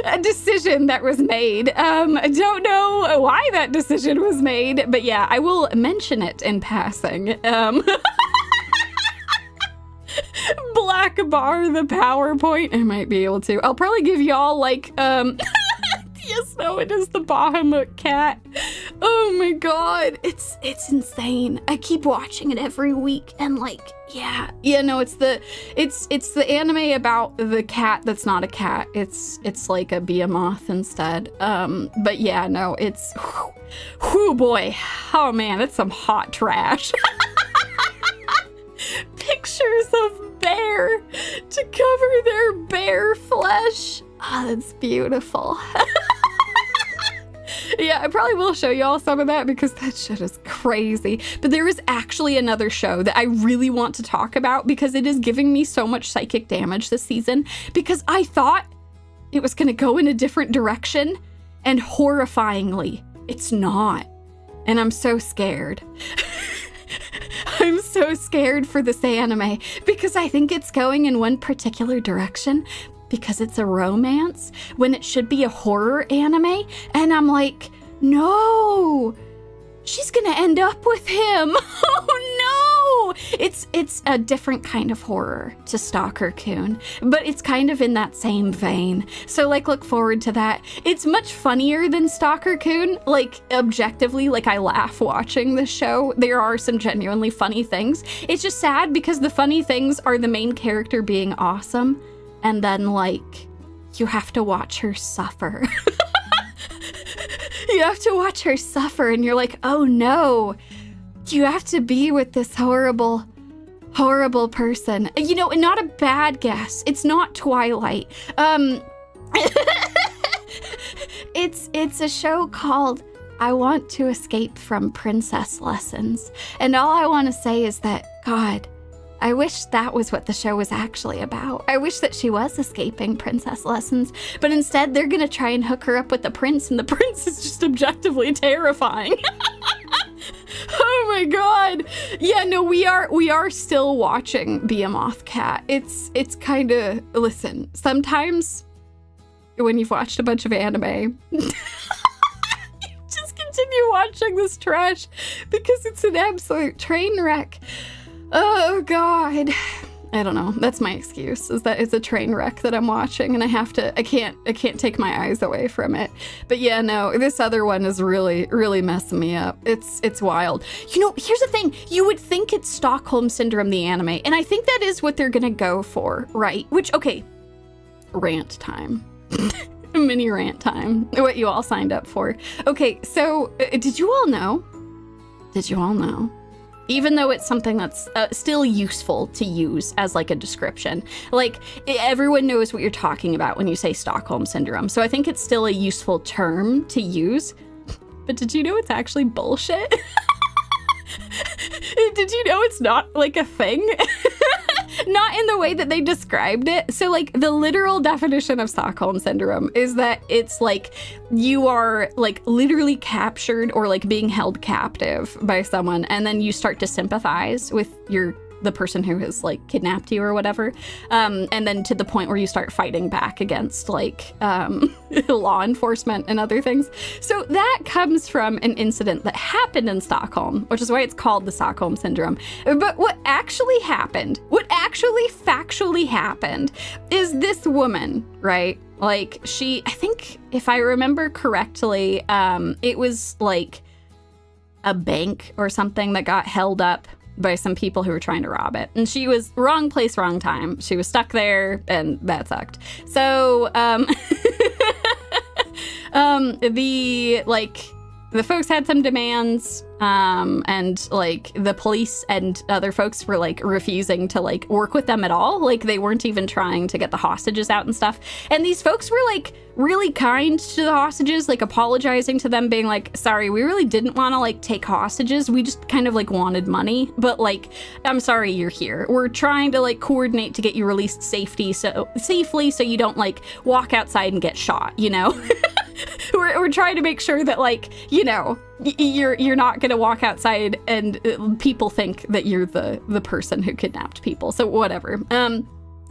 a decision that was made. I don't know why that decision was made, but yeah, I will mention it in passing. Black bar the PowerPoint. I might be able to. I'll probably give y'all like yes, no, it is the Bahamut cat. Oh my god, it's insane. I keep watching it every week and like, yeah, no, it's the anime about the cat that's not a cat. It's like a behemoth instead. But yeah, no, it's whoo boy. Oh man, it's some hot trash. Pictures of bear to cover their bare flesh. Oh, that's beautiful. Yeah, I probably will show y'all some of that because that shit is crazy. But there is actually another show that I really want to talk about because it is giving me so much psychic damage this season because I thought it was going to go in a different direction and horrifyingly, it's not. And I'm so scared. I'm so scared for this anime because I think it's going in one particular direction because it's a romance when it should be a horror anime. And I'm like, no, she's gonna end up with him. Oh no! It's a different kind of horror to Stalker-kun, but it's kind of in that same vein. So like, look forward to that. It's much funnier than Stalker-kun. Like, objectively, like I laugh watching this show. There are some genuinely funny things. It's just sad because the funny things are the main character being awesome. And then, like, you have to watch her suffer. You have to watch her suffer, and you're like, oh no, you have to be with this horrible, horrible person. You know, not a bad guess. It's not Twilight. It's a show called I Want to Escape from Princess Lessons. And all I want to say is that, God, I wish that was what the show was actually about. I wish that she was escaping princess lessons, but instead they're gonna try and hook her up with the prince, and the prince is just objectively terrifying. Oh my god. Yeah, no, we are still watching Behemoth Cat. It's kind of, listen, sometimes when you've watched a bunch of anime, you just continue watching this trash because it's an absolute train wreck. Oh god. I don't know. That's my excuse, is that it's a train wreck that I'm watching and I can't take my eyes away from it. But yeah, no, this other one is really messing me up. It's wild. You know, here's the thing. You would think it's Stockholm Syndrome, the anime, and I think that is what they're gonna go for, right? Which, okay, rant time. Mini rant time. What you all signed up for. Okay, so did you all know? Even though it's something that's still useful to use as like a description. Like, everyone knows what you're talking about when you say Stockholm Syndrome. So I think it's still a useful term to use. But did you know it's actually bullshit? Did you know it's not like a thing? Not in the way that they described it. So like the literal definition of Stockholm Syndrome is that it's like you are like literally captured or like being held captive by someone, and then you start to sympathize with the person who has like kidnapped you or whatever, and then to the point where you start fighting back against like law enforcement and other things. So that comes from an incident that happened in Stockholm, which is why it's called the Stockholm Syndrome. But what actually factually happened is this woman, right? Like, she, I think if I remember correctly, it was like a bank or something that got held up by some people who were trying to rob it. And she was wrong place, wrong time. She was stuck there, and that sucked. So, the folks had some demands, and like the police and other folks were like refusing to like work with them at all. Like, they weren't even trying to get the hostages out and stuff. And these folks were like really kind to the hostages, like apologizing to them, being like, sorry, we really didn't want to like take hostages. We just kind of like wanted money, but like, I'm sorry you're here. We're trying to like coordinate to get you released safely so you don't like walk outside and get shot, you know? We're trying to make sure that, like, you know, you're not gonna walk outside and people think that you're the person who kidnapped people. So whatever.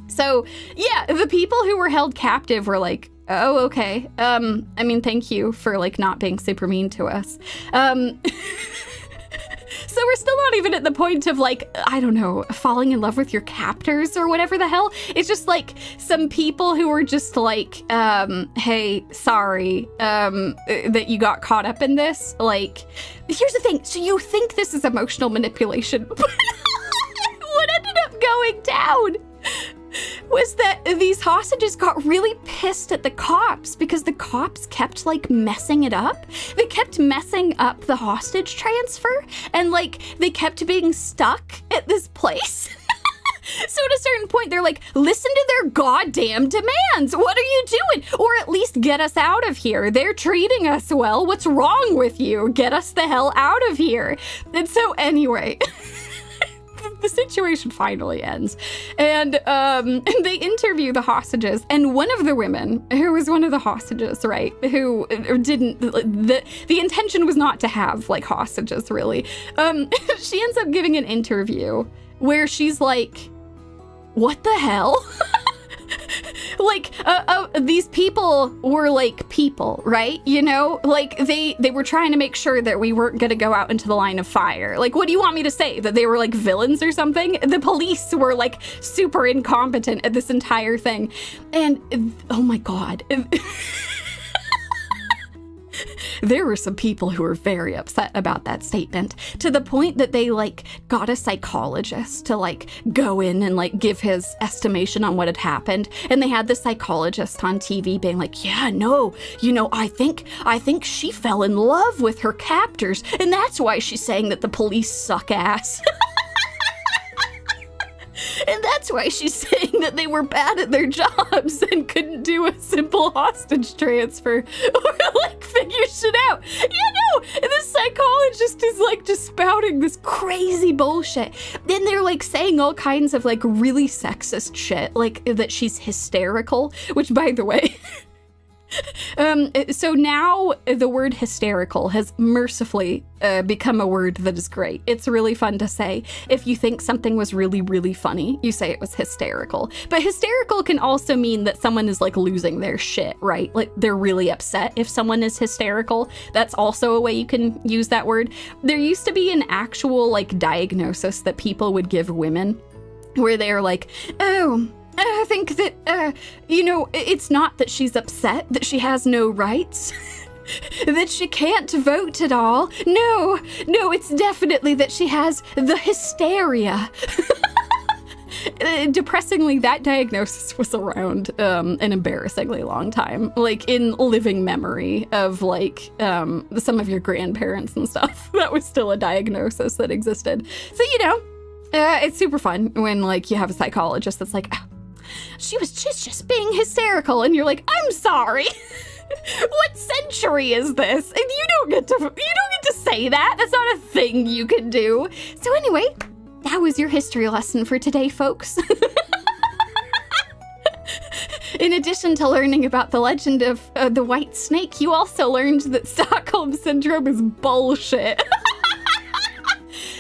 So yeah, the people who were held captive were like Oh, okay. I mean, thank you for, like, not being super mean to us. So we're still not even at the point of, like, I don't know, falling in love with your captors or whatever the hell. It's just, like, some people who are just like, hey, sorry, that you got caught up in this. Like, here's the thing. So you think this is emotional manipulation, but what ended up going down was that these hostages got really pissed at the cops because the cops kept, like, messing it up. They kept messing up the hostage transfer, and, like, they kept being stuck at this place. So at a certain point, they're like, listen to their goddamn demands. What are you doing? Or at least get us out of here. They're treating us well. What's wrong with you? Get us the hell out of here. And so anyway... the situation finally ends, and they interview the hostages, and one of the women who was one of the hostages, right, who didn't, the intention was not to have, like, hostages, really, she ends up giving an interview where she's like, what the hell? Like, these people were, like, people, right? You know, like, they were trying to make sure that we weren't gonna go out into the line of fire. Like, what do you want me to say? That they were, like, villains or something? The police were, like, super incompetent at this entire thing. And, oh my God. There were some people who were very upset about that statement, to the point that they, like, got a psychologist to, like, go in and, like, give his estimation on what had happened. And they had the psychologist on TV being like, yeah, no, you know, I think she fell in love with her captors, and that's why she's saying that the police suck ass. And that's why she's saying that they were bad at their jobs and couldn't do a simple hostage transfer or, like, figure shit out. You know, and the psychologist is, like, just spouting this crazy bullshit. Then they're, like, saying all kinds of, like, really sexist shit, like that she's hysterical, which, by the way... So now the word hysterical has mercifully become a word that is great. It's really fun to say. If you think something was really, really funny, you say it was hysterical. But hysterical can also mean that someone is, like, losing their shit, right? Like, they're really upset if someone is hysterical. That's also a way you can use that word. There used to be an actual, like, diagnosis that people would give women where they're like, oh... I think that, you know, it's not that she's upset, that she has no rights, that she can't vote at all. No, it's definitely that she has the hysteria. Depressingly, that diagnosis was around an embarrassingly long time, like, in living memory of, like, some of your grandparents and stuff. That was still a diagnosis that existed. So, you know, it's super fun when, like, you have a psychologist that's like, she was just being hysterical, and you're like, I'm sorry. What century is this? And you don't get to say that. That's not a thing you can do. So anyway, that was your history lesson for today, folks. In addition to learning about the legend of the white snake, you also learned that Stockholm Syndrome is bullshit.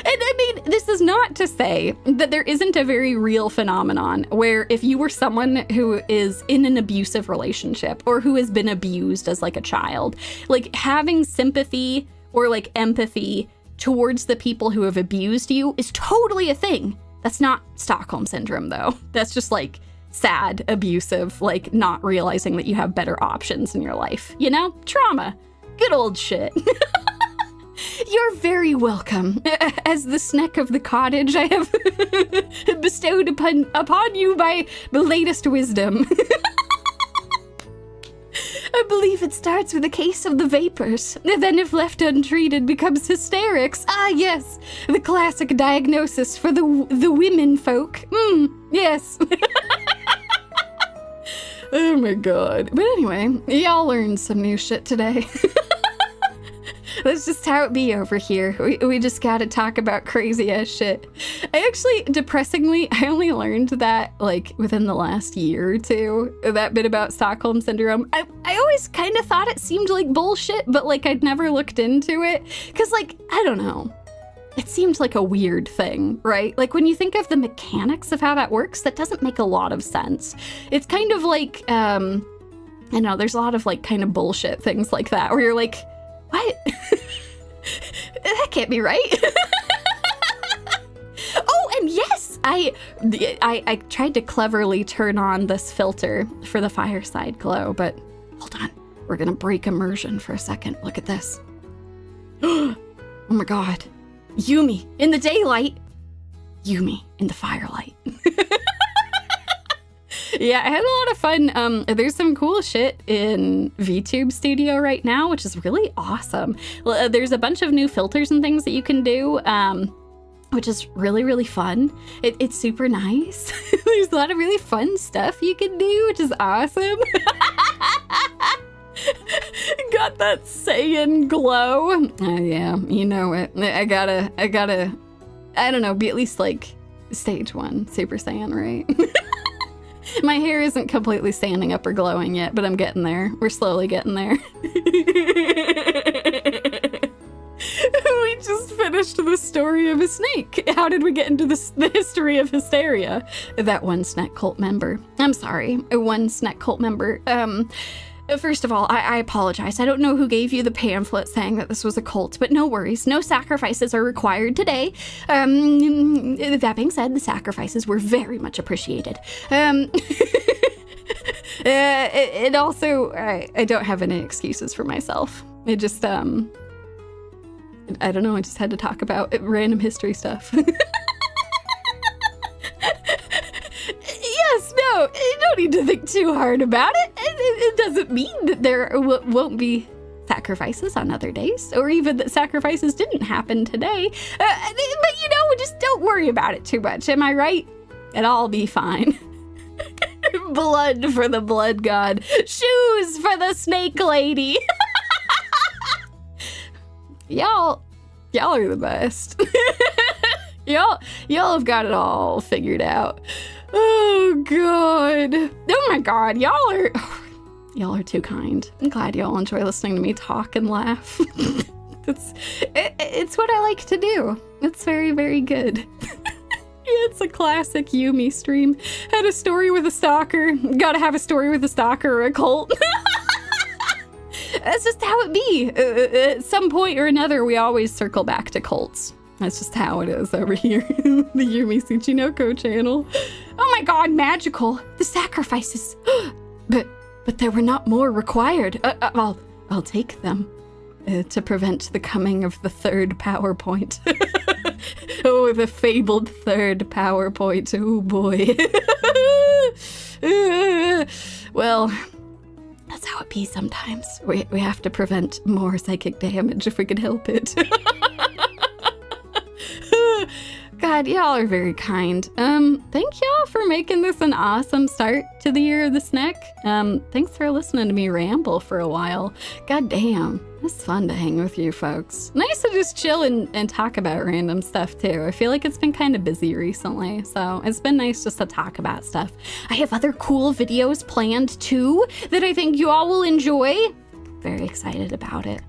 And I mean, this is not to say that there isn't a very real phenomenon where if you were someone who is in an abusive relationship or who has been abused as, like, a child, like, having sympathy or, like, empathy towards the people who have abused you is totally a thing. That's not Stockholm Syndrome, though. That's just, like, sad, abusive, like, not realizing that you have better options in your life. You know? Trauma. Good old shit. You're very welcome. As the snack of the cottage, I have bestowed upon you my latest wisdom. I believe it starts with a case of the vapors, then if left untreated becomes hysterics. Ah, yes, the classic diagnosis for the women folk. Yes. Oh my god. But anyway, y'all learned some new shit today. That's just how it be over here. We just gotta talk about crazy ass shit. Depressingly, I only learned that, like, within the last year or two, that bit about Stockholm Syndrome. I always kind of thought it seemed like bullshit, but, like, I'd never looked into it. Cause, like, I don't know. It seemed like a weird thing, right? Like, when you think of the mechanics of how that works, that doesn't make a lot of sense. It's kind of like, I know there's a lot of like kind of bullshit things like that where you're like, what? That can't be right. Oh, and yes, I tried to cleverly turn on this filter for the fireside glow, but hold on. We're gonna break immersion for a second. Look at this. Oh my God. Yumie in the daylight. Yumie in the firelight. Yeah, I had a lot of fun. There's some cool shit in VTube Studio right now, which is really awesome. There's a bunch of new filters and things that you can do, which is really, really fun. It's super nice. There's a lot of really fun stuff you can do, which is awesome. Got that Saiyan glow. Oh yeah, you know it. I gotta, I don't know, be at least like stage 1 Super Saiyan, right? My hair isn't completely standing up or glowing yet, but I'm getting there. We're slowly getting there. We just finished the story of a snake. How did we get into the history of Hysteria? That one snack cult member. I'm sorry, one snack cult member. First of all, I apologize. I don't know who gave you the pamphlet saying that this was a cult, but no worries. No sacrifices are required today. That being said, the sacrifices were very much appreciated. It also, I don't have any excuses for myself. It just, I don't know, I just had to talk about random history stuff. Yes, no, you don't need to think too hard about it. It doesn't mean that there won't be sacrifices on other days, or even that sacrifices didn't happen today. But you know, just don't worry about it too much. Am I right? It'll all be fine. Blood for the blood god. Shoes for the snake lady. Y'all are the best. Y'all have got it all figured out. Oh God. Oh my God. Y'all are too kind. I'm glad y'all enjoy listening to me talk and laugh. It's what I like to do. It's very, very good. It's a classic Yumie stream. Had a story with a stalker. Gotta have a story with a stalker or a cult. That's just how it be. At some point or another, we always circle back to cults. That's just how it is over here. The Yumie Tsuchinoko channel. Oh my God, magical. The sacrifices. But there were not more required. I'll take them to prevent the coming of the third PowerPoint. Oh, the fabled third PowerPoint. Oh boy. Well, that's how it be sometimes. We have to prevent more psychic damage if we can help it. God, y'all are very kind. Thank y'all for making this an awesome start to the year of the snack. Thanks for listening to me ramble for a while. God damn, it's fun to hang with you folks. Nice to just chill and talk about random stuff too. I feel like it's been kind of busy recently, so it's been nice just to talk about stuff. I have other cool videos planned too that I think you all will enjoy. Very excited about it.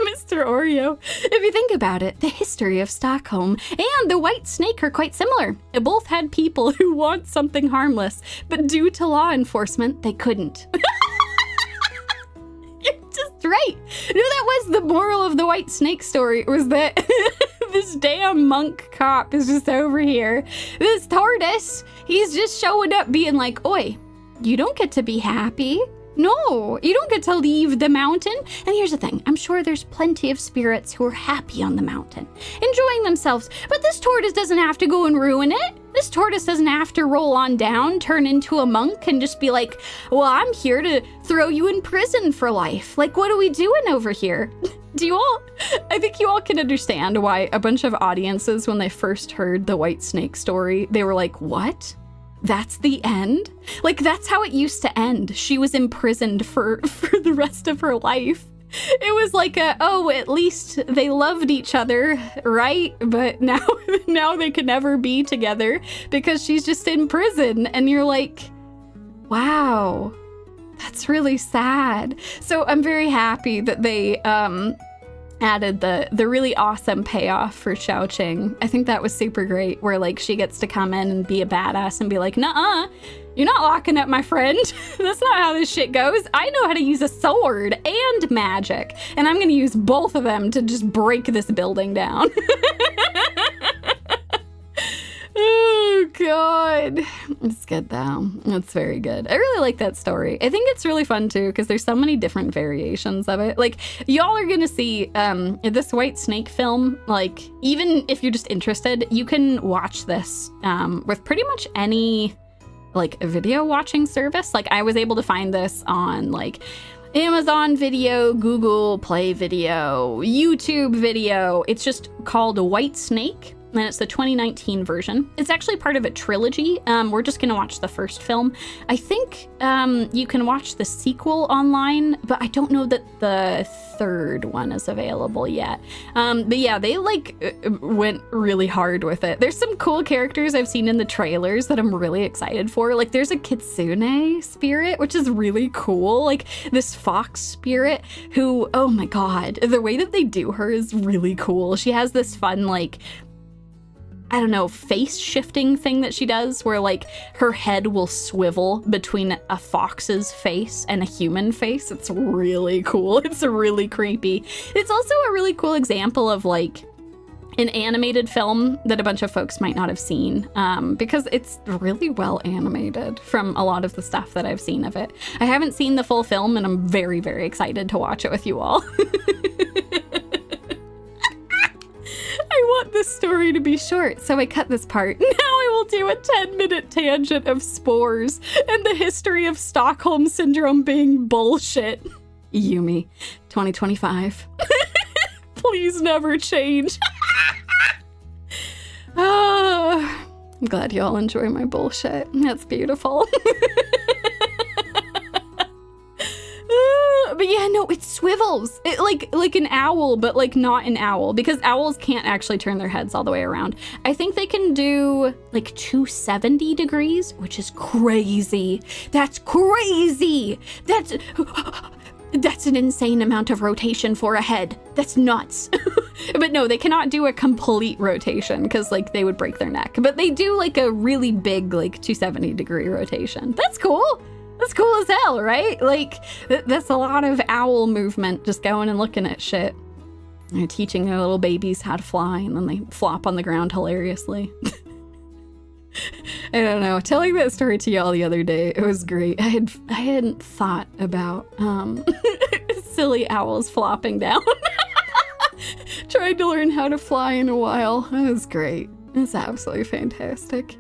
Mr. Oreo. If you think about it, the history of Stockholm and the white snake are quite similar. They both had people who want something harmless, but due to law enforcement, they couldn't. You're just right. You know, that was the moral of the white snake story, was that this damn monk cop is just over here. This tortoise, he's just showing up being like, oi, you don't get to be happy. No, you don't get to leave the mountain. And here's the thing, I'm sure there's plenty of spirits who are happy on the mountain, enjoying themselves, but this tortoise doesn't have to go and ruin it. This tortoise doesn't have to roll on down, turn into a monk, and just be like, well, I'm here to throw you in prison for life. Like, what are we doing over here? I think you all can understand why a bunch of audiences, when they first heard the white snake story, they were like, what? That's the end? Like, that's how it used to end. She was imprisoned for the rest of her life. It was like at least they loved each other, right? But now they can never be together because she's just in prison. And you're like, wow, that's really sad. So I'm very happy that they added the really awesome payoff for Xiaoqing. I think that was super great, where like she gets to come in and be a badass and be like, nuh-uh, you're not locking up my friend. That's not how this shit goes. I know how to use a sword and magic, and I'm gonna use both of them to just break this building down. Oh god, it's good though. It's very good. I really like that story. I think it's really fun too because there's so many different variations of it. Like, y'all are gonna see this White Snake film. Like, even if you're just interested, you can watch this with pretty much any like video watching service. Like, I was able to find this on like Amazon Video, Google Play Video, YouTube Video. It's just called White Snake. And it's the 2019 version. It's actually part of a trilogy. We're just gonna watch the first film. I think you can watch the sequel online, but I don't know that the third one is available yet. But yeah, they like went really hard with it. There's some cool characters I've seen in the trailers that I'm really excited for. Like, there's a kitsune spirit, which is really cool. Like, this fox spirit who, oh my god, the way that they do her is really cool. She has this fun, like, I don't know, face shifting thing that she does where like her head will swivel between a fox's face and a human face. It's really cool. It's really creepy. It's also a really cool example of like an animated film that a bunch of folks might not have seen because it's really well animated from a lot of the stuff that I've seen of it. I haven't seen the full film and I'm very, very excited to watch it with you all. I want this story to be short, so I cut this part. Now I will do a 10-minute tangent of Spores and the history of Stockholm Syndrome being bullshit. Yumie, 2025. Please never change. Oh, I'm glad you all enjoy my bullshit. That's beautiful. But yeah, no, it swivels. It like an owl, but like not an owl, because owls can't actually turn their heads all the way around. I think they can do like 270 degrees, which is crazy. That's crazy. That's an insane amount of rotation for a head. That's nuts. But no, they cannot do a complete rotation because like they would break their neck. But they do like a really big like 270 degree rotation. That's cool. That's cool as hell, right? Like, that's a lot of owl movement, just going and looking at shit. They're teaching their little babies how to fly, and then they flop on the ground hilariously. I don't know. Telling that story to y'all the other day, it was great. I hadn't thought about silly owls flopping down. Tried to learn how to fly in a while. It was great. It's absolutely fantastic.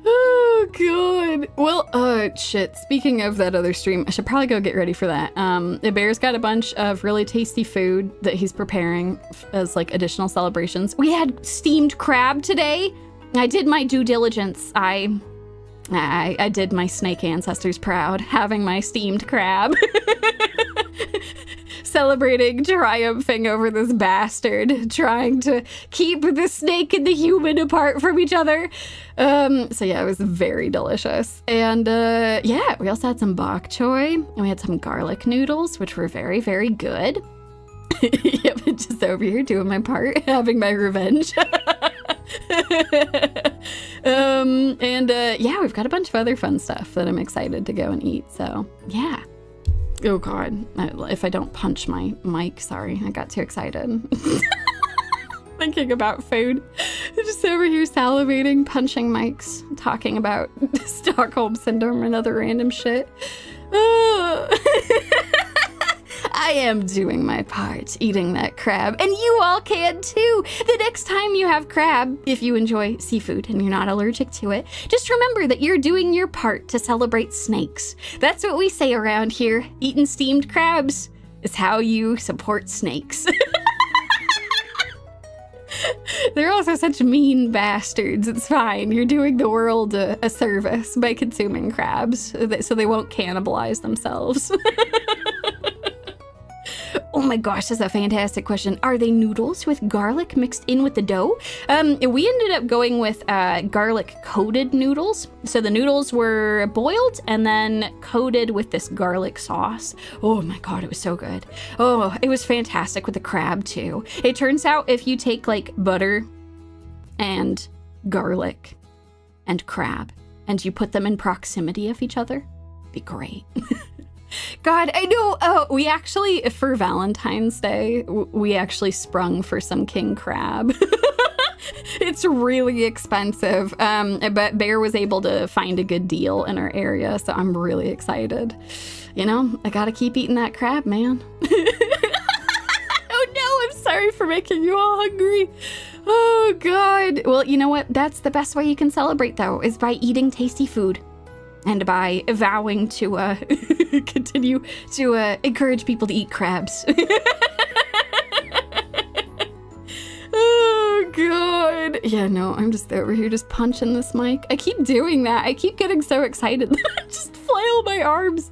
Oh, God. Well, shit. Speaking of that other stream, I should probably go get ready for that. The bear's got a bunch of really tasty food that he's preparing as, like, additional celebrations. We had steamed crab today. I did my due diligence. I did my snake ancestors proud, having my steamed crab. Celebrating, triumphing over this bastard, trying to keep the snake and the human apart from each other. So yeah, it was very delicious. And yeah, we also had some bok choy, and we had some garlic noodles, which were very, very good. Yep, just over here doing my part, having my revenge. Yeah, we've got a bunch of other fun stuff that I'm excited to go and eat. So yeah. Oh God, if I don't punch my mic, sorry, I got too excited. Thinking about food. Just over here salivating, punching mics, talking about Stockholm Syndrome and other random shit. I am doing my part, eating that crab, and you all can too. The next time you have crab, if you enjoy seafood and you're not allergic to it, just remember that you're doing your part to celebrate snakes. That's what we say around here. Eating steamed crabs is how you support snakes. They're also such mean bastards. It's fine. You're doing the world a service by consuming crabs so they won't cannibalize themselves. Oh my gosh, that's a fantastic question. Are they noodles with garlic mixed in with the dough? We ended up going with garlic coated noodles. So the noodles were boiled and then coated with this garlic sauce. Oh my God, it was so good. Oh, it was fantastic with the crab too. It turns out if you take like butter and garlic and crab and you put them in proximity of each other, it'd be great. God, I know. We actually, for Valentine's Day, we actually sprung for some king crab. It's really expensive, but Bear was able to find a good deal in our area, so I'm really excited. You know, I gotta keep eating that crab, man. Oh no, I'm sorry for making you all hungry. Oh God. Well, you know what? That's the best way you can celebrate, though, is by eating tasty food. And by vowing to continue to encourage people to eat crabs. Oh, God. Yeah, no, I'm just over here just punching this mic. I keep doing that. I keep getting so excited that I just flail my arms.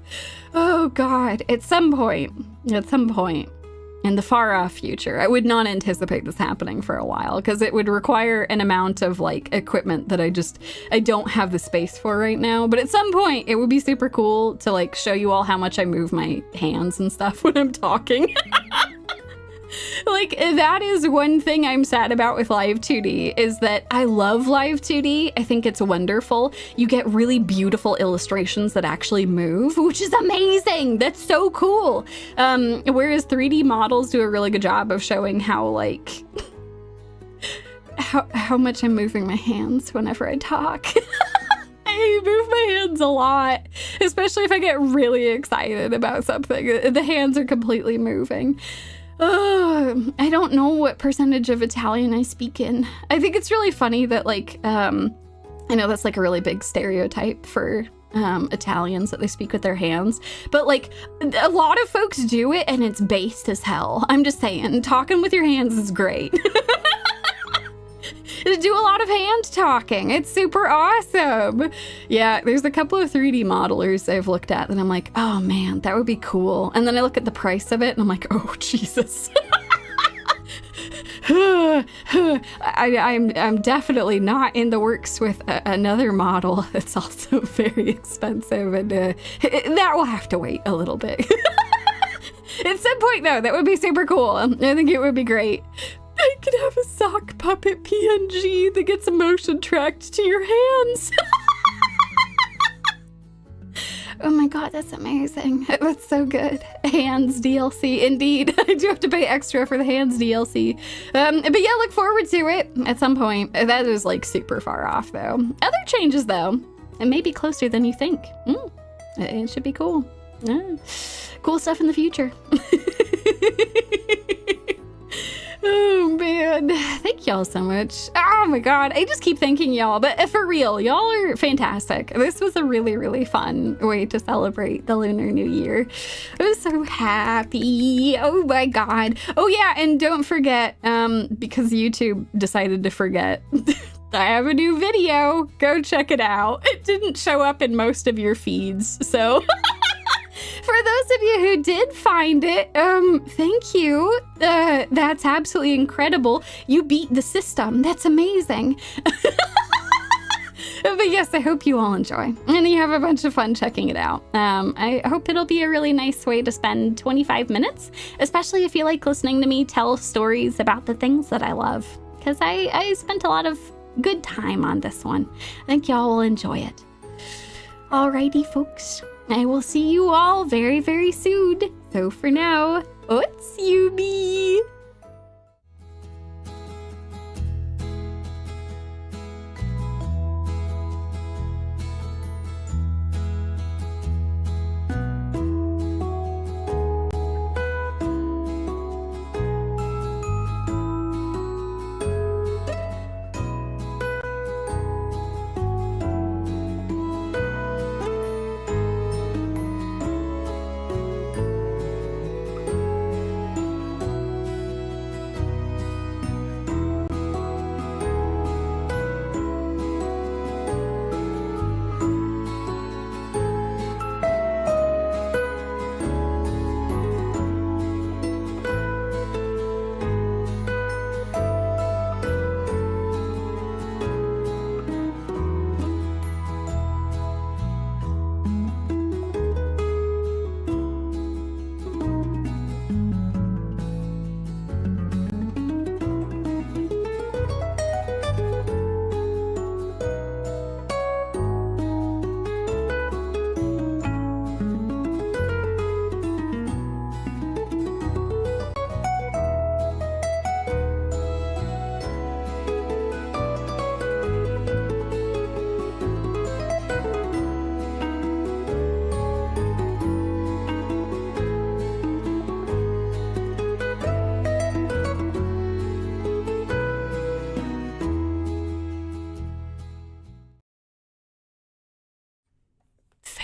Oh, God. At some point, in the far off future, I would not anticipate this happening for a while because it would require an amount of like equipment that I don't have the space for right now. But at some point it would be super cool to like show you all how much I move my hands and stuff when I'm talking. Like, that is one thing I'm sad about with Live 2D, is that I love Live 2D. I think it's wonderful. You get really beautiful illustrations that actually move, which is amazing. That's so cool. Whereas 3D models do a really good job of showing how, like, how much I'm moving my hands whenever I talk. I move my hands a lot, especially if I get really excited about something. The hands are completely moving. I don't know what percentage of Italian I speak in. I think it's really funny that, like, I know that's like a really big stereotype for Italians, that they speak with their hands, but like a lot of folks do it and it's based as hell. I'm just saying, talking with your hands is great. Do a lot of hand talking. It's super awesome. Yeah, there's a couple of 3D modelers I've looked at that I'm like, oh man, that would be cool. And then I look at the price of it and I'm like, oh Jesus. I'm definitely not in the works with another model that's also very expensive, and that will have to wait a little bit. At some point though, that would be super cool. I think it would be great. I could have a sock puppet PNG that gets motion tracked to your hands. Oh my God, that's amazing. That's so good. Hands DLC, indeed. I do have to pay extra for the hands DLC. But yeah, look forward to it at some point. That is like super far off though. Other changes though, it may be closer than you think. It should be cool. Cool stuff in the future. Oh man, thank y'all so much. Oh my God, I just keep thanking y'all, but for real, y'all are fantastic. This was a really, really fun way to celebrate the Lunar New Year. I was so happy. Oh my God. Oh yeah, and don't forget, because YouTube decided to forget, I have a new video. Go check it out. It didn't show up in most of your feeds, so... For those of you who did find it, thank you. That's absolutely incredible. You beat the system. That's amazing. But yes, I hope you all enjoy. And you have a bunch of fun checking it out. I hope it'll be a really nice way to spend 25 minutes, especially if you like listening to me tell stories about the things that I love. Because I spent a lot of good time on this one. I think y'all will enjoy it. Alrighty, folks. I will see you all very, very soon. So for now, it's Yumie.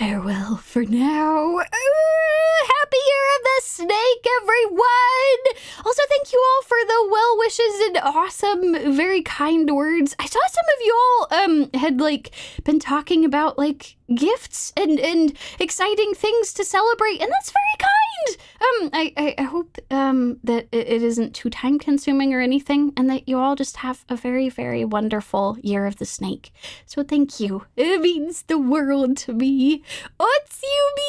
farewell for now. Happy Year of the Snake, everyone! Also, thank you all for the well wishes and awesome, very kind words. I saw some of you all had been talking about gifts and exciting things to celebrate, and that's very kind. I hope that it isn't too time consuming or anything, and that you all just have a very, very wonderful Year of the Snake. So thank you. It means the world to me. It's Yumie!